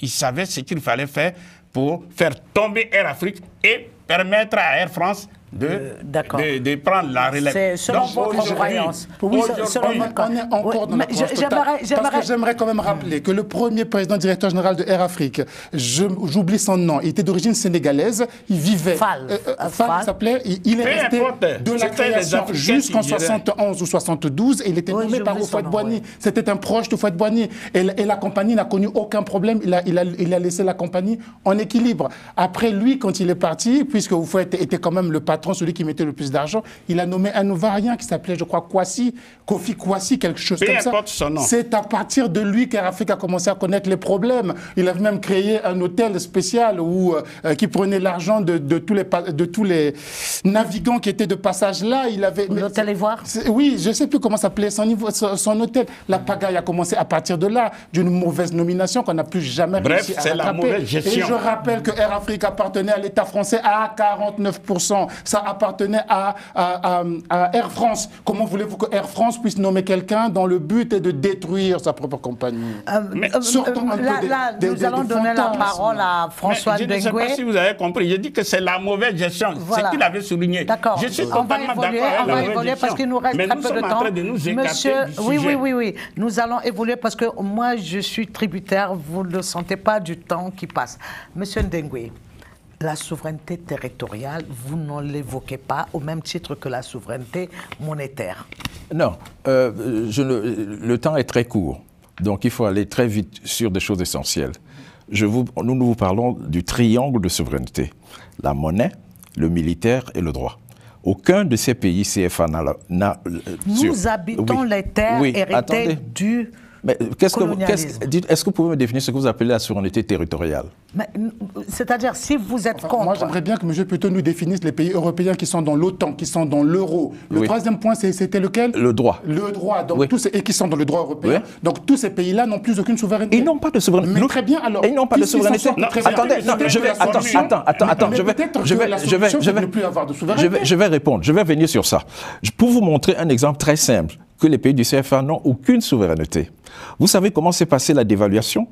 [SPEAKER 1] il savait ce qu'il fallait faire pour faire tomber Air Afrique et permettre à Air France de prendre la relève.
[SPEAKER 3] C'est selon votre croyance.
[SPEAKER 2] Oui, on est encore dans la croyance totale. Parce que j'aimerais quand même rappeler que le premier président directeur général de Air Afrique, j'oublie son nom, il était d'origine sénégalaise, il vivait... Fall, il s'appelait, il est resté de la création jusqu'en 71 ou 72, et il était nommé par Houphouët-Boigny. C'était un proche de Houphouët-Boigny. Et la compagnie n'a connu aucun problème, il a laissé la compagnie en équilibre. Après lui, quand il est parti, puisque Houphouët était quand même le patron, celui qui mettait le plus d'argent, il a nommé un Ivoirien qui s'appelait, je crois, Kofi Kouassi, quelque chose comme ça. C'est à partir de lui qu'Air Afrique a commencé à connaître les problèmes. Il a même créé un hôtel spécial qui prenait l'argent de tous les navigants qui étaient de passage là.
[SPEAKER 3] L'hôtel Ivoire?
[SPEAKER 2] Oui, je ne sais plus comment s'appelait son hôtel. La pagaille a commencé à partir de là, d'une mauvaise nomination qu'on n'a plus jamais réussi à rattraper.
[SPEAKER 1] Bref, c'est la mauvaise gestion.
[SPEAKER 2] Et je rappelle que Air Afrique appartenait à l'État français à 49%. Ça appartenait à Air France. Comment voulez-vous que Air France puisse nommer quelqu'un dont le but est de détruire sa propre compagnie?
[SPEAKER 3] Sortons un peu nous allons donner la parole à François Dengue.
[SPEAKER 1] Je ne sais pas si vous avez compris. Je dis que c'est la mauvaise gestion.
[SPEAKER 3] Voilà.
[SPEAKER 1] C'est ce qu'il avait souligné.
[SPEAKER 3] D'accord.
[SPEAKER 1] Je suis totalement d'accord avec la mauvaise gestion.
[SPEAKER 3] Parce qu'il nous reste très peu de temps.
[SPEAKER 1] Mais nous sommes en train de nous écarter du sujet.
[SPEAKER 3] Oui. Nous allons évoluer parce que moi, je suis tributaire. Vous ne le sentez pas du temps qui passe. Monsieur Dengue, la souveraineté territoriale, vous ne l'évoquez pas au même titre que la souveraineté monétaire.
[SPEAKER 4] Non, le temps est très court, donc il faut aller très vite sur des choses essentielles. Nous vous parlons du triangle de souveraineté, la monnaie, le militaire et le droit. Aucun de ces pays CFA n'a...
[SPEAKER 3] Nous habitons les terres héritées du...
[SPEAKER 4] Est-ce que vous pouvez me définir ce que vous appelez la souveraineté territoriale?
[SPEAKER 3] C'est-à-dire, si vous êtes contre...
[SPEAKER 2] Moi, j'aimerais bien que M. Plutôt nous définisse les pays européens qui sont dans l'OTAN, qui sont dans l'euro. Le troisième point, c'était lequel?
[SPEAKER 4] Le droit.
[SPEAKER 2] Le droit, donc et qui sont dans le droit européen. Donc tous ces pays-là n'ont plus aucune souveraineté.
[SPEAKER 4] Ils n'ont pas de souveraineté.
[SPEAKER 2] Mais très bien, alors...
[SPEAKER 4] Ils n'ont pas de souveraineté. Attendez, je vais répondre. Je vais venir sur ça. Pour vous montrer un exemple très simple, que les pays du CFA n'ont aucune souveraineté. Vous savez comment s'est passée la dévaluation?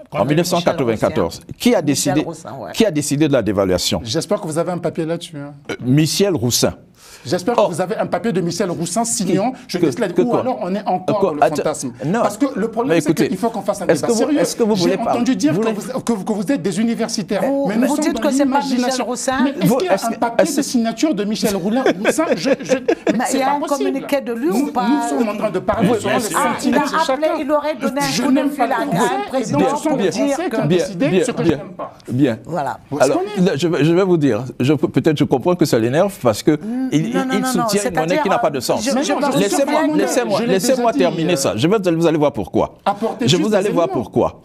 [SPEAKER 4] En 1994. Qui a décidé de la dévaluation?
[SPEAKER 2] J'espère que vous avez un papier là-dessus. Hein.
[SPEAKER 4] Michel Roussin.
[SPEAKER 2] J'espère que vous avez un papier de Michel Roussin signant, ou alors on est encore dans le fantasme.
[SPEAKER 4] Non.
[SPEAKER 2] Parce que le problème, c'est qu'il faut qu'on fasse un débat sérieux. J'ai entendu dire que vous êtes des universitaires.
[SPEAKER 3] Mais vous dites que c'est pas Michel Roussin.
[SPEAKER 2] Mais est-ce qu'il y a un papier de signature de Michel Roussin?
[SPEAKER 3] Il y a un communiqué de lui ou pas?
[SPEAKER 2] Nous sommes en train de parler sur les sentiments de chacun.
[SPEAKER 3] Il aurait donné un coup de fil à un président pour dire
[SPEAKER 2] qui ont décidé ce que je n'aime pas.
[SPEAKER 4] Bien.
[SPEAKER 3] Voilà.
[SPEAKER 4] Alors, je vais vous dire, peut-être je comprends que ça l'énerve parce que il soutient une monnaie qui n'a pas de sens. Laissez-moi terminer ça. Vous allez voir pourquoi. Vous allez voir pourquoi.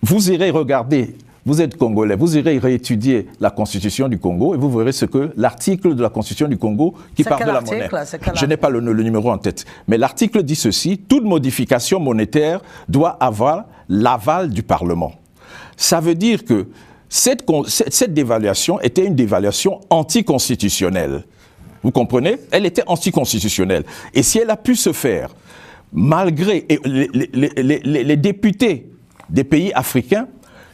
[SPEAKER 4] Vous irez regarder, vous êtes Congolais, vous irez réétudier la Constitution du Congo et vous verrez ce que l'article de la Constitution du Congo qui parle de la monnaie. Je n'ai pas le numéro en tête. Mais l'article dit ceci: toute modification monétaire doit avoir l'aval du Parlement. Ça veut dire que cette dévaluation était une dévaluation anticonstitutionnelle. Vous comprenez? Elle était anticonstitutionnelle. Et si elle a pu se faire, malgré les députés des pays africains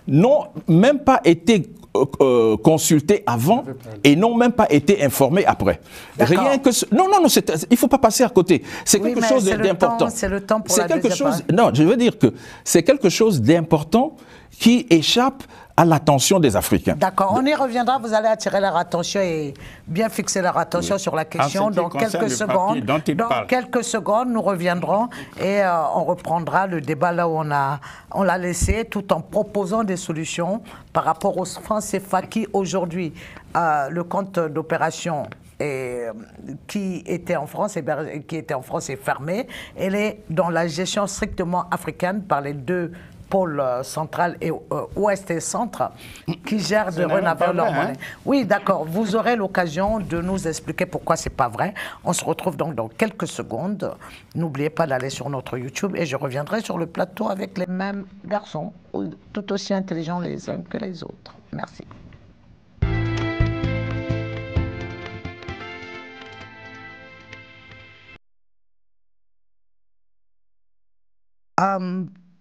[SPEAKER 4] n'ont même pas été consultés avant et n'ont même pas été informés après. Rien que non, il ne faut pas passer à côté. C'est quelque chose d'important.
[SPEAKER 3] C'est le temps pour la deuxième partie.
[SPEAKER 4] Non, je veux dire que c'est quelque chose d'important qui échappe à l'attention des Africains.
[SPEAKER 3] D'accord, on y reviendra, vous allez attirer leur attention et bien fixer leur attention sur la question dans quelques secondes. Dans quelques secondes, nous reviendrons et on reprendra le débat là où on l'a laissé, tout en proposant des solutions par rapport aux francs CFA qui aujourd'hui, le compte d'opération qui était en France est fermé. Elle est dans la gestion strictement africaine par les deux pôle central et ouest et centre qui gèrent de renavant leur monnaie. Oui, d'accord. Vous aurez l'occasion de nous expliquer pourquoi c'est pas vrai. On se retrouve donc dans quelques secondes. N'oubliez pas d'aller sur notre YouTube et je reviendrai sur le plateau avec les mêmes garçons, tout aussi intelligents les uns que les autres. Merci.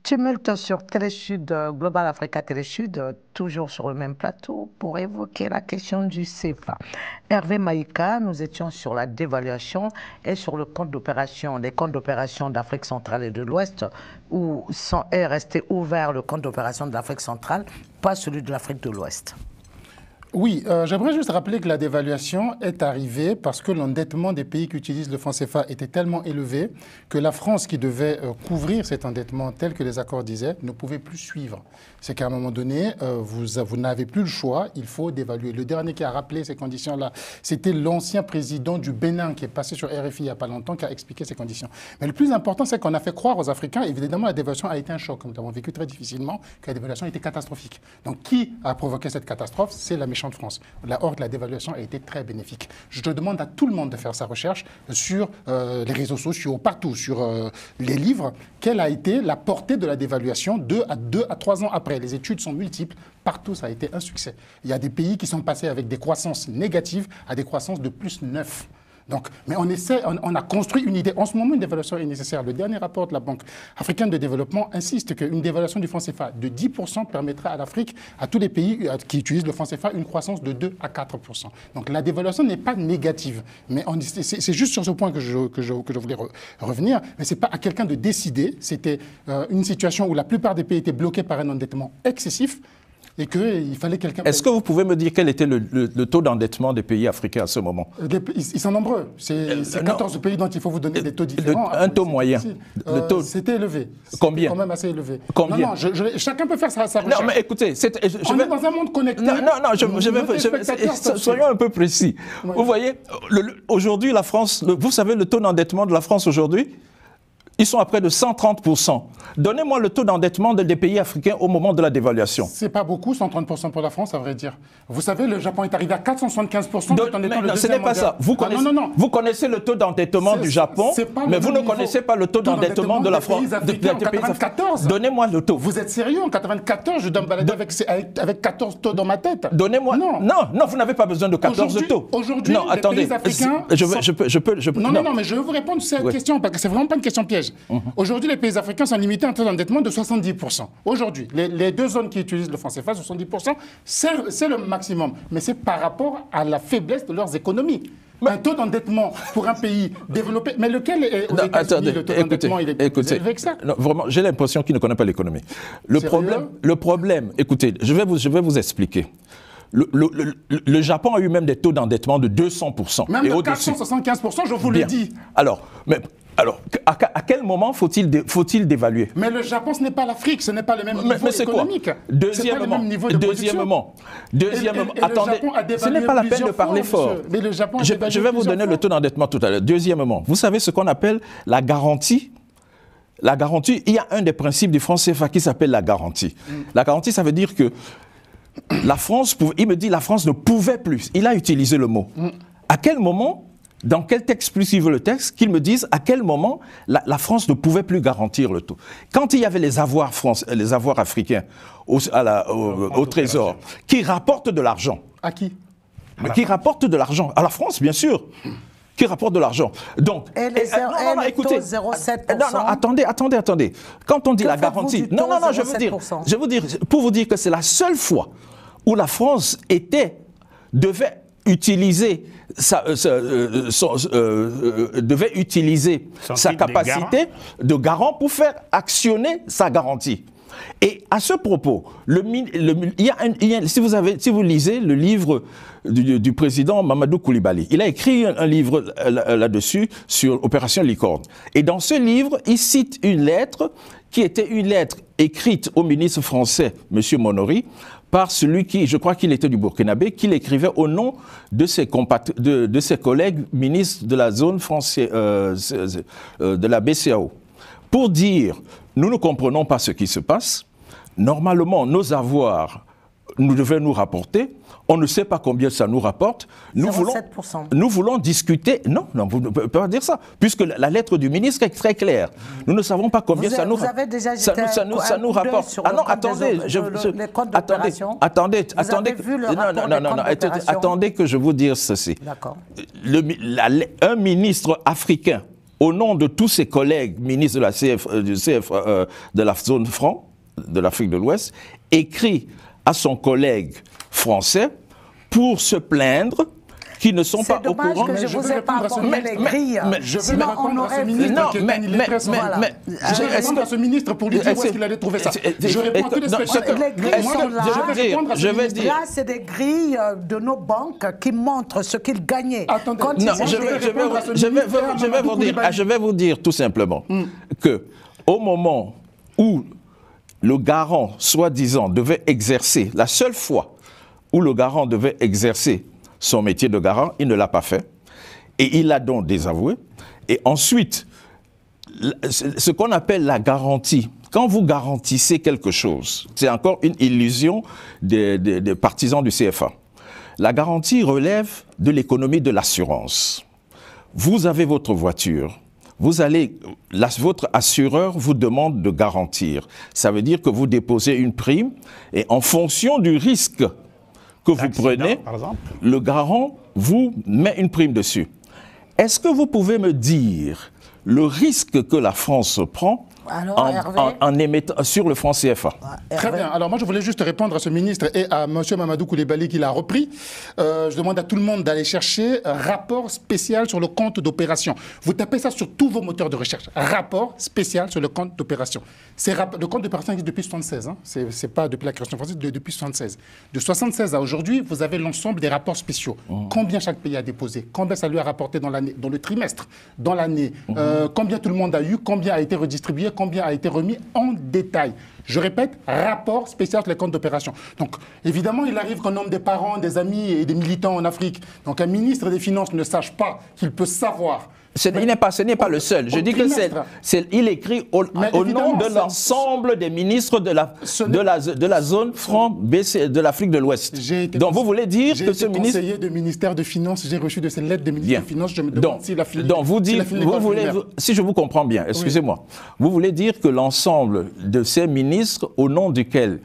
[SPEAKER 3] Tumulte sur Télésud, Global Africa Télésud, toujours sur le même plateau, pour évoquer la question du CFA. Hervé Maïka, nous étions sur la dévaluation et sur le compte d'opération, les comptes d'opération d'Afrique centrale et de l'Ouest, où est resté ouvert le compte d'opération de l'Afrique centrale, pas celui de l'Afrique de l'Ouest.
[SPEAKER 2] Oui, j'aimerais juste rappeler que la dévaluation est arrivée parce que l'endettement des pays qui utilisent le franc CFA était tellement élevé que la France, qui devait couvrir cet endettement tel que les accords disaient, ne pouvait plus suivre. C'est qu'à un moment donné, vous n'avez plus le choix, il faut dévaluer. Le dernier qui a rappelé ces conditions-là, c'était l'ancien président du Bénin qui est passé sur RFI il n'y a pas longtemps, qui a expliqué ces conditions. Mais le plus important, c'est qu'on a fait croire aux Africains, évidemment, la dévaluation a été un choc. Nous l'avons vécu très difficilement, que la dévaluation était catastrophique. Donc, qui a provoqué cette catastrophe? C'est la méchante France. Or, la dévaluation a été très bénéfique. Je te demande à tout le monde de faire sa recherche sur les réseaux sociaux, partout, sur les livres, quelle a été la portée de la dévaluation 2 à 3 ans après. Les études sont multiples. Partout, ça a été un succès. Il y a des pays qui sont passés avec des croissances négatives à des croissances de plus 9. Donc, mais on a construit une idée. En ce moment, une dévaluation est nécessaire. Le dernier rapport de la Banque africaine de développement insiste qu'une dévaluation du franc CFA de 10% permettrait à l'Afrique, à tous les pays qui utilisent le franc CFA, une croissance de 2 à 4%. Donc la dévaluation n'est pas négative. Mais c'est juste sur ce point que je voulais revenir. Mais ce n'est pas à quelqu'un de décider. C'était une situation où la plupart des pays étaient bloqués par un endettement excessif. Et qu'il fallait quelqu'un...
[SPEAKER 4] Est-ce que vous pouvez me dire quel était le taux d'endettement des pays africains à ce moment?
[SPEAKER 2] Ils sont nombreux. C'est 14 pays dont il faut vous donner des taux différents.
[SPEAKER 4] Un taux moyen.
[SPEAKER 2] C'était élevé.
[SPEAKER 4] Combien?
[SPEAKER 2] Quand même assez élevé.
[SPEAKER 4] Combien?
[SPEAKER 2] Non, chacun peut faire sa recherche.
[SPEAKER 4] Non, mais écoutez...
[SPEAKER 2] On est dans un monde connecté.
[SPEAKER 4] Soyons un peu précis. Ouais. Vous voyez, aujourd'hui, la France... Vous savez le taux d'endettement de la France aujourd'hui? Ils sont à près de 130%. Donnez-moi le taux d'endettement des pays africains au moment de la dévaluation.
[SPEAKER 2] C'est pas beaucoup, 130% pour la France, à vrai dire. Vous savez, le Japon est arrivé à 475%.
[SPEAKER 4] Non, ce n'est pas ça. Vous connaissez le taux d'endettement du Japon, mais vous ne connaissez pas le taux d'endettement de la France.
[SPEAKER 2] Des pays africains en 94.
[SPEAKER 4] Donnez-moi le taux.
[SPEAKER 2] Vous êtes sérieux? En 94, je dois me balader avec 14 taux dans ma tête.
[SPEAKER 4] Donnez-moi. Non, vous n'avez pas besoin de 14 taux.
[SPEAKER 2] Aujourd'hui, les pays africains... Non, mais je veux vous répondre sur cette question, parce que c'est vraiment pas une question piège. Aujourd'hui, les pays africains sont limités à un taux d'endettement de 70%. Aujourd'hui, les deux zones qui utilisent le franc CFA, 70%, c'est le maximum. Mais c'est par rapport à la faiblesse de leurs économies. Un taux d'endettement pour un pays développé, mais lequel est aux États-Unis, le taux d'endettement, il est plus élevé que ça.
[SPEAKER 4] Non, vraiment, j'ai l'impression qu'il ne connaît pas l'économie. Le problème, écoutez, je vais vous expliquer. Le Japon a eu même des taux d'endettement de 200%.
[SPEAKER 2] Même de 475%, je vous le dis.
[SPEAKER 4] Alors, à quel moment faut-il dévaluer?
[SPEAKER 2] Mais le Japon, ce n'est pas l'Afrique, ce n'est pas le même niveau économique.
[SPEAKER 4] Deuxièmement, attendez, ce n'est pas la peine de parler fort. Je vais vous donner le taux d'endettement tout à l'heure. Deuxièmement, vous savez ce qu'on appelle la garantie? La garantie, il y a un des principes du franc CFA qui s'appelle la garantie. La garantie, ça veut dire que la France, il me dit la France ne pouvait plus. Il a utilisé le mot. À quel moment? Dans quel texte plus il veut le texte, qu'ils me disent à quel moment la France ne pouvait plus garantir le taux. Quand il y avait les avoirs africains au Trésor, qui rapportent de l'argent.
[SPEAKER 2] À qui?
[SPEAKER 4] Qui rapportent de l'argent. À la France, bien sûr. Qui rapportent de l'argent. Donc,
[SPEAKER 3] écoutez, 0,7%.
[SPEAKER 4] Non, attendez. Quand on dit la garantie... Non, je veux dire, pour vous dire que c'est la seule fois où la France devait utiliser sa capacité de garant pour faire actionner sa garantie. Et à ce propos, si vous lisez le livre du président Mamadou Koulibaly, il a écrit un livre là-dessus sur Opération Licorne. Et dans ce livre, il cite une lettre qui était une lettre écrite au ministre français, M. Monori, par celui qui, je crois qu'il était du Burkinabé, qu'il écrivait au nom de ses collègues ministres de la zone française, de la BCAO, pour dire, nous ne comprenons pas ce qui se passe, normalement nos avoirs devaient nous rapporter, on ne sait pas combien ça nous rapporte, nous voulons discuter, non, vous ne pouvez pas dire ça, puisque la lettre du ministre est très claire, nous ne savons pas combien ça nous rapporte.
[SPEAKER 3] Vous avez déjà jeté
[SPEAKER 4] ça nous rapporte.
[SPEAKER 3] Sur attendez,
[SPEAKER 4] attendez que je vous dise ceci.
[SPEAKER 3] D'accord.
[SPEAKER 4] Un ministre africain, au nom de tous ses collègues ministres de la zone franc, de l'Afrique de l'Ouest, écrit à son collègue français pour se plaindre qu'ils ne sont pas au courant.
[SPEAKER 3] C'est dommage que je vous ai pas apporté les grilles.
[SPEAKER 2] Je vais répondre à ce ministre qui est illettré. Je vais répondre à ce ministre pour lui dire où est-ce qu'il allait trouver ça. Je réponds à tous les spectateurs.
[SPEAKER 3] Les grilles sont là.
[SPEAKER 4] Je vais dire.
[SPEAKER 3] Là, c'est des grilles de nos banques qui montrent ce qu'ils gagnaient.
[SPEAKER 2] Attendez,
[SPEAKER 4] je vais vous dire tout simplement que au moment où le garant, soi-disant, devait exercer, la seule fois où le garant devait exercer son métier de garant, il ne l'a pas fait. Et il l'a donc désavoué. Et ensuite, ce qu'on appelle la garantie, quand vous garantissez quelque chose, c'est encore une illusion des partisans du CFA. La garantie relève de l'économie de l'assurance. Vous avez votre voiture. Votre assureur vous demande de garantir. Ça veut dire que vous déposez une prime et en fonction du risque que vous prenez, le garant vous met une prime dessus. Est-ce que vous pouvez me dire le risque que la France prend en émettant sur le franc CFA?
[SPEAKER 2] Très bien. Alors moi, je voulais juste répondre à ce ministre et à M. Mamadou Koulibaly qui l'a repris. Je demande à tout le monde d'aller chercher un rapport spécial sur le compte d'opération. Vous tapez ça sur tous vos moteurs de recherche. Rapport spécial sur le compte d'opération. Le compte d'opération existe depuis 1976. Hein. C'est pas depuis la création française, depuis 1976. De 1976 à aujourd'hui, vous avez l'ensemble des rapports spéciaux. Combien chaque pays a déposé, combien ça lui a rapporté dans l'année, dans le trimestre, dans l'année, combien tout le monde a eu, combien a été redistribué, combien a été remis en détail. Je répète, rapport spécial sur les comptes d'opération. Donc, évidemment, il arrive qu'un nombre des parents, des amis et des militants en Afrique, donc un ministre des Finances ne sache pas qu'il peut savoir.
[SPEAKER 4] Ce n'est pas le seul. Je dis que il écrit au nom de l'ensemble des ministres de la zone franc BC de l'Afrique de l'Ouest. Donc vous voulez dire que ce ministre...
[SPEAKER 2] J'ai été conseiller du ministère des Finances, j'ai reçu de ces lettres des ministres des Finances, je me demande s'il a fini.
[SPEAKER 4] Donc vous dites, si je vous comprends bien, excusez-moi, vous voulez dire que l'ensemble de ces ministres au nom duquel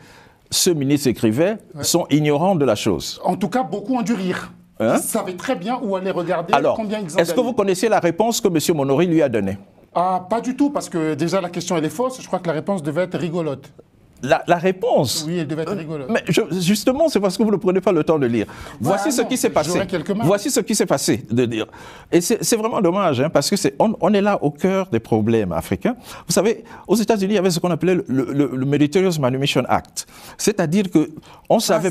[SPEAKER 4] ce ministre écrivait sont ignorants de la chose?
[SPEAKER 2] En tout cas, beaucoup ont dû rire. Ils savaient très bien où aller regarder, combien ils ont
[SPEAKER 4] est-ce que vous connaissez la réponse que M. Monori lui a donnée?
[SPEAKER 2] Pas du tout, parce que déjà la question elle est fausse. Je crois que la réponse devait être rigolote.
[SPEAKER 4] La réponse?
[SPEAKER 2] Oui, elle devait être rigolote.
[SPEAKER 4] Mais justement, c'est parce que vous ne prenez pas le temps de lire. Voici ce qui s'est passé. Voici ce qui s'est passé, de dire. Et c'est vraiment dommage, hein, parce que on est là au cœur des problèmes africains. Vous savez, aux États-Unis, il y avait ce qu'on appelait le Meritorious Manumission Act. C'est-à-dire qu'on savait...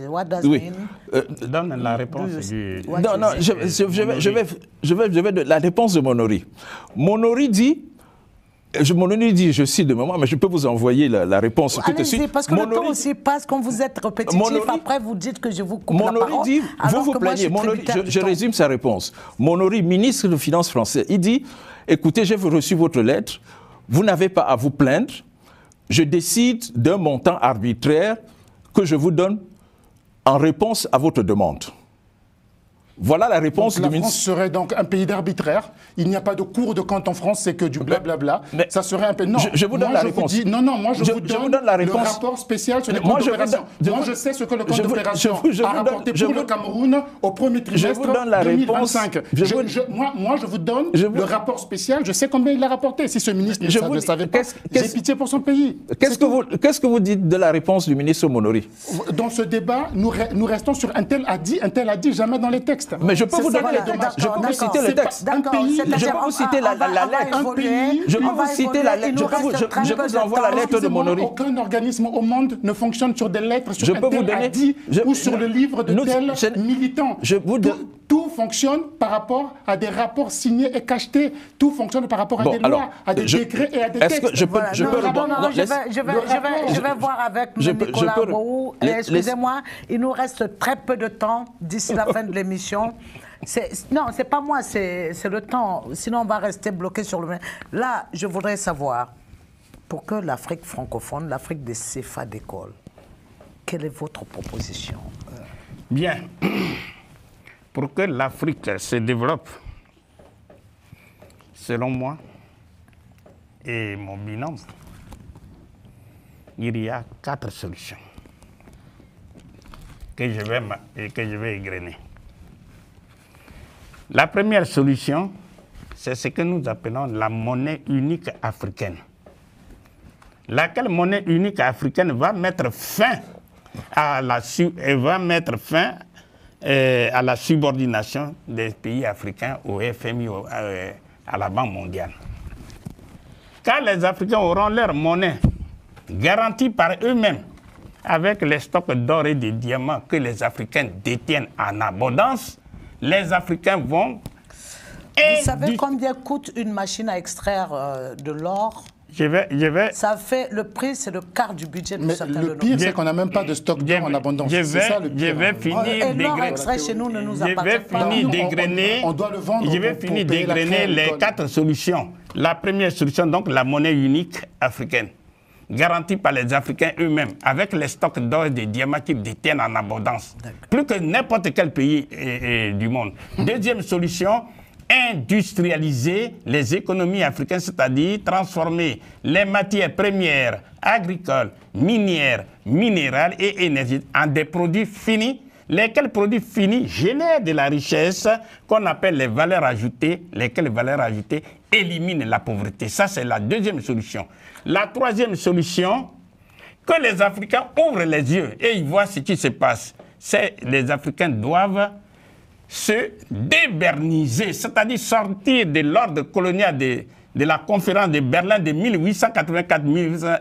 [SPEAKER 3] What does it mean?
[SPEAKER 1] Donne la réponse.
[SPEAKER 4] Non, je vais de la réponse de Monori. Monori dit... je cite de mémoire, mais je peux vous envoyer la réponse tout de suite.
[SPEAKER 3] Parce que le temps aussi passe quand vous êtes répétitif. Après, vous dites que je vous coupe la parole.
[SPEAKER 4] Dit, vous vous plaignez. Je résume sa réponse. Monori, ministre des Finances français, il dit, écoutez, j'ai reçu votre lettre, vous n'avez pas à vous plaindre, je décide d'un montant arbitraire que je vous donne en réponse à votre demande. Voilà la réponse du ministre.
[SPEAKER 2] La France serait donc un pays d'arbitraire. Il n'y a pas de cours de compte en France, c'est que du blablabla. Ça serait un peu... Non,
[SPEAKER 4] je vous donne la réponse.
[SPEAKER 2] Moi je vous donne le rapport spécial sur les comptes d'opération. Moi je sais ce que le compte d'opération a rapporté pour le Cameroun au premier trimestre 2025. Moi je vous donne le rapport spécial, je sais combien il a rapporté. Si ce ministre ne le savait pas, j'ai pitié pour son pays.
[SPEAKER 4] Qu'est-ce que vous dites de la réponse du ministre Monori?
[SPEAKER 2] Dans ce débat, nous restons sur un tel a dit, jamais dans les textes. texte.
[SPEAKER 4] Mais je peux vous donner
[SPEAKER 2] voilà,
[SPEAKER 4] les textes. Je peux vous citer le texte.
[SPEAKER 3] D'accord.
[SPEAKER 2] pays-
[SPEAKER 4] Je peux vous citer la lettre. Je peux vous citer la lettre. Je vous envoie la lettre de Monori.
[SPEAKER 2] Aucun organisme au monde ne fonctionne sur des lettres, sur
[SPEAKER 4] Je
[SPEAKER 2] un
[SPEAKER 4] peux vous
[SPEAKER 2] tel
[SPEAKER 4] donner-
[SPEAKER 2] a dit
[SPEAKER 4] je-
[SPEAKER 2] ou sur le livre de
[SPEAKER 4] Nous-
[SPEAKER 2] tel
[SPEAKER 4] je-
[SPEAKER 2] militant.
[SPEAKER 4] je vous donne-
[SPEAKER 2] Tout fonctionne par rapport à des rapports signés et cachetés. Tout fonctionne par rapport à
[SPEAKER 4] Bon,
[SPEAKER 2] des lois,
[SPEAKER 4] alors,
[SPEAKER 2] à des décrets et à des
[SPEAKER 4] est-ce
[SPEAKER 2] textes.
[SPEAKER 4] que je peux,
[SPEAKER 3] Voilà,
[SPEAKER 4] je
[SPEAKER 3] non,
[SPEAKER 4] peux
[SPEAKER 3] non,
[SPEAKER 4] répondre?
[SPEAKER 3] non,
[SPEAKER 4] Non,
[SPEAKER 3] je
[SPEAKER 4] laisse-
[SPEAKER 3] vais voir avec
[SPEAKER 4] je peux-
[SPEAKER 3] Nicolas
[SPEAKER 4] je peux-
[SPEAKER 3] Agboou. Excusez-moi, il nous reste très peu de temps d'ici la fin de l'émission. Non, c'est pas moi, c'est le temps. Sinon, on va rester bloqué sur le même. Là, je voudrais savoir, pour que l'Afrique francophone, l'Afrique des CFA décolle, quelle est votre proposition?
[SPEAKER 1] Bien. Pour que l'Afrique se développe, selon moi et mon binôme, il y a 4 solutions que je vais égrener. La première solution, c'est ce que nous appelons la monnaie unique africaine. Laquelle monnaie unique africaine va mettre fin à la subordination des pays africains au FMI, à la Banque mondiale. Quand les Africains auront leur monnaie garantie par eux-mêmes, avec les stocks d'or et de diamants que les Africains détiennent en abondance, les Africains vont...
[SPEAKER 3] Vous savez combien coûte une machine à extraire de l'or?
[SPEAKER 1] Je vais...
[SPEAKER 3] Ça fait le prix, c'est le quart du budget de
[SPEAKER 2] Mais
[SPEAKER 3] certains de
[SPEAKER 2] le
[SPEAKER 3] nos
[SPEAKER 2] pire,
[SPEAKER 3] pays.
[SPEAKER 2] c'est qu'on n'a même pas de stock d'or en abondance.
[SPEAKER 1] Je
[SPEAKER 2] C'est ça le pire.
[SPEAKER 1] vais finir
[SPEAKER 3] Et l'or
[SPEAKER 1] d'égrener.
[SPEAKER 3] extrait chez nous ne nous
[SPEAKER 1] Je vais
[SPEAKER 3] appartient pas.
[SPEAKER 1] finir
[SPEAKER 2] Non,
[SPEAKER 1] d'égrener.
[SPEAKER 2] on doit le vendre
[SPEAKER 1] Je vais
[SPEAKER 2] pour
[SPEAKER 1] finir
[SPEAKER 2] payer la
[SPEAKER 1] d'égrener
[SPEAKER 2] crème,
[SPEAKER 1] les
[SPEAKER 2] l'école.
[SPEAKER 1] 4 solutions. La première solution, donc, la monnaie unique africaine, garantie par les Africains eux-mêmes, avec les stocks d'or et de diamants qu'ils détiennent en abondance, plus que n'importe quel pays du monde. Deuxième solution, industrialiser les économies africaines, c'est-à-dire transformer les matières premières agricoles, minières, minérales et énergétiques en des produits finis, lesquels produits finis génèrent de la richesse qu'on appelle les valeurs ajoutées, lesquelles valeurs ajoutées éliminent la pauvreté. Ça, c'est la deuxième solution. La troisième solution, que les Africains ouvrent les yeux et ils voient ce qui se passe. C'est les Africains doivent se déberniser, c'est-à-dire sortir de l'ordre colonial de la conférence de Berlin de 1884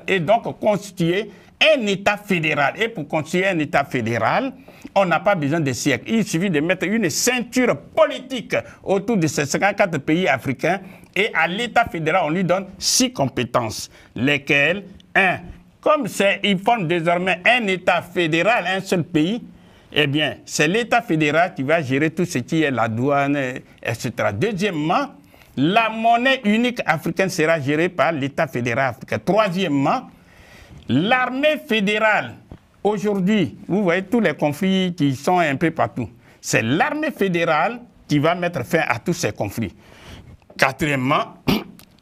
[SPEAKER 1] et donc constituer un État fédéral. Et pour constituer un État fédéral, on n'a pas besoin de siècles. Il suffit de mettre une ceinture politique autour de ces 54 pays africains et à l'État fédéral, on lui donne 6 compétences, lesquelles, 1, comme ils forment désormais un État fédéral, un seul pays, eh bien, c'est l'État fédéral qui va gérer tout ce qui est la douane, etc. Deuxièmement, la monnaie unique africaine sera gérée par l'État fédéral africain. Troisièmement, l'armée fédérale, aujourd'hui, vous voyez tous les conflits qui sont un peu partout. C'est l'armée fédérale qui va mettre fin à tous ces conflits. Quatrièmement,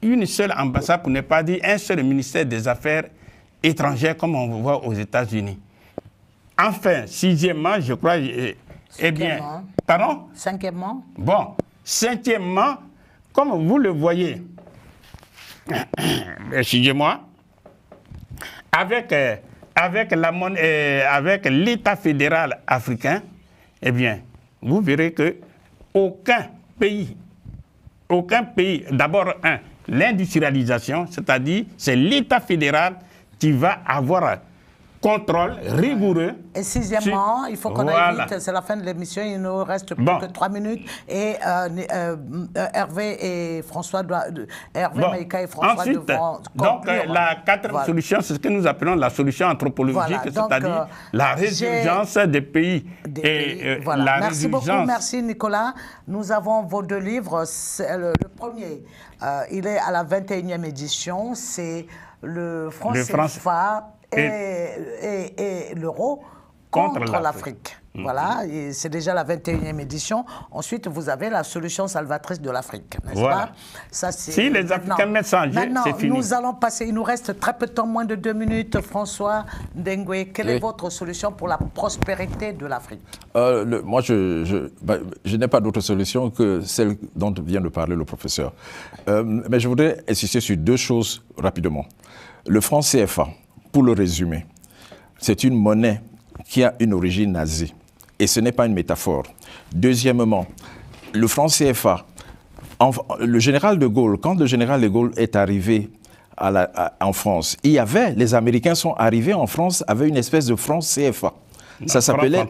[SPEAKER 1] une seule ambassade, pour ne pas dire un seul ministère des Affaires étrangères, comme on voit aux États-Unis. Enfin, sixièmement, je crois, eh bien, pardon?
[SPEAKER 3] Cinquièmement?
[SPEAKER 1] Bon, cinquièmement, comme vous le voyez, excusez-moi, avec l'État fédéral africain, eh bien, vous verrez que aucun pays, d'abord, l'industrialisation, c'est-à-dire c'est l'État fédéral qui va avoir contrôle rigoureux.
[SPEAKER 3] Et sixièmement, il faut qu'on aille vite, c'est la fin de l'émission, il nous reste plus que 3 minutes. Et Hervé et François, Maïka et François
[SPEAKER 1] ensuite,
[SPEAKER 3] devront
[SPEAKER 1] donc
[SPEAKER 3] conclure.
[SPEAKER 1] la quatrième solution, c'est ce que nous appelons la solution anthropologique, c'est-à-dire la résurgence des pays. La
[SPEAKER 3] merci beaucoup, merci Nicolas. Nous avons vos 2 livres. Le premier, il est à la 21e édition, c'est le franc CFA et l'euro contre l'Afrique. Voilà, c'est déjà la 21e édition. Ensuite, vous avez la solution salvatrice de l'Afrique, n'est-ce pas? Ça,
[SPEAKER 1] si les Africains mettent ça en jeu, c'est fini.
[SPEAKER 3] Nous allons passer, il nous reste très peu de temps, moins de 2 minutes. François Ndengwe, quelle est votre solution pour la prospérité de l'Afrique?
[SPEAKER 4] Moi, je n'ai pas d'autre solution que celle dont vient de parler le professeur. Mais je voudrais insister sur 2 choses rapidement. Le franc CFA, pour le résumer, c'est une monnaie qui a une origine nazie, Et ce n'est pas une métaphore. Deuxièmement, le franc CFA, le général de Gaulle, quand le général de Gaulle est arrivé en France, les Américains sont arrivés en France avec une espèce de franc CFA. Ça s'appelait...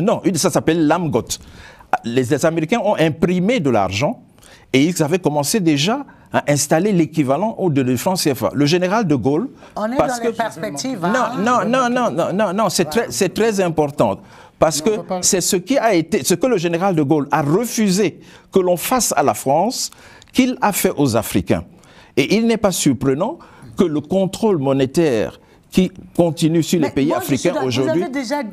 [SPEAKER 4] non, ça s'appelle l'Amgot. Les Américains ont imprimé de l'argent et ils avaient commencé déjà à installer l'équivalent du franc CFA. Le général de Gaulle...
[SPEAKER 3] On est dans les perspectives.
[SPEAKER 4] Non, c'est très important. Parce que c'est ce que le général de Gaulle a refusé que l'on fasse à la France, qu'il a fait aux Africains. Et il n'est pas surprenant que le contrôle monétaire qui continue sur les pays africains aujourd'hui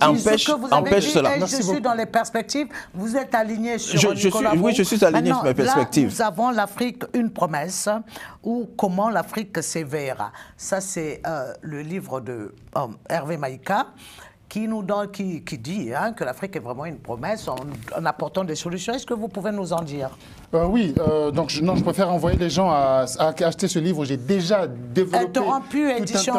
[SPEAKER 4] empêche cela.
[SPEAKER 3] Je suis dans les perspectives. Vous êtes aligné sur Nicolas Beau.
[SPEAKER 4] Oui, je suis aligné sur mes perspectives.
[SPEAKER 3] Là, nous avons l'Afrique, une promesse, ou comment l'Afrique s'éveillera. Ça, c'est le livre de Hervé Maïka, qui dit que l'Afrique est vraiment une promesse en apportant des solutions. Est-ce que vous pouvez nous en dire?
[SPEAKER 2] Oui, donc je préfère envoyer les gens à acheter ce livre. J'ai déjà développé.
[SPEAKER 3] Interrompu, édition.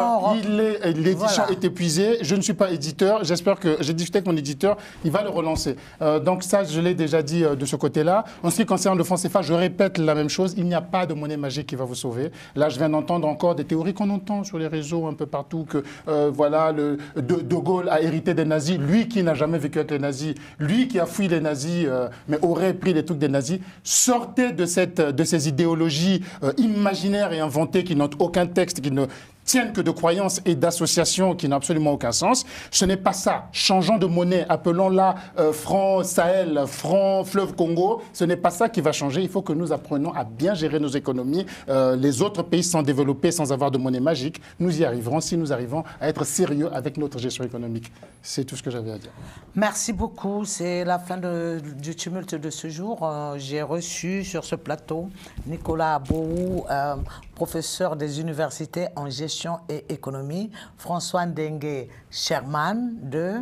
[SPEAKER 2] L'édition est épuisée. Je ne suis pas éditeur. J'espère que j'ai discuté avec mon éditeur. Il va le relancer. Donc ça, je l'ai déjà dit de ce côté-là. En ce qui concerne le franc CFA, je répète la même chose. Il n'y a pas de monnaie magique qui va vous sauver. Là, je viens d'entendre encore des théories qu'on entend sur les réseaux un peu partout que voilà, De Gaulle a hérité des nazis. Lui qui n'a jamais vécu avec les nazis, lui qui a fui les nazis, mais aurait pris les trucs des nazis. Sortez de ces idéologies imaginaires et inventées qui n'ont aucun texte, qui ne tiennent que de croyances et d'associations qui n'ont absolument aucun sens. Ce n'est pas ça. Changeons de monnaie, appelons-la franc Sahel, franc fleuve Congo. Ce n'est pas ça qui va changer. Il faut que nous apprenions à bien gérer nos économies. Les autres pays sans développer, sans avoir de monnaie magique, nous y arriverons si nous arrivons à être sérieux avec notre gestion économique. C'est tout ce que j'avais à dire.
[SPEAKER 3] Merci beaucoup. C'est la fin du tumulte de ce jour. J'ai reçu sur ce plateau Nicolas Abou, professeur des universités en gestion et économie, François Ndengue Sherman de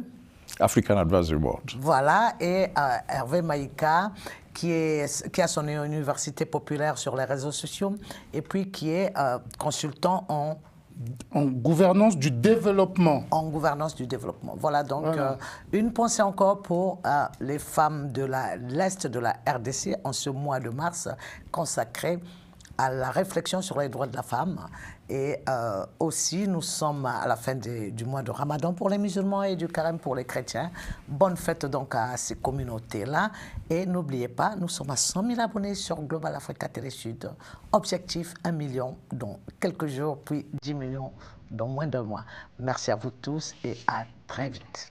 [SPEAKER 4] African Advisory Board.
[SPEAKER 3] Voilà, et Hervé Maïka, qui a son université populaire sur les réseaux sociaux, et puis qui est consultant en
[SPEAKER 2] gouvernance du développement.
[SPEAKER 3] En gouvernance du développement. Voilà, donc une pensée encore pour les femmes de l'Est de la RDC en ce mois de mars consacré à la réflexion sur les droits de la femme. Et aussi, nous sommes à la fin du mois de Ramadan pour les musulmans et du carême pour les chrétiens. Bonne fête donc à ces communautés-là. Et n'oubliez pas, nous sommes à 100 000 abonnés sur Global Africa Télé Sud. Objectif 1 million dans quelques jours, puis 10 millions dans moins d'un mois. Merci à vous tous et à très vite.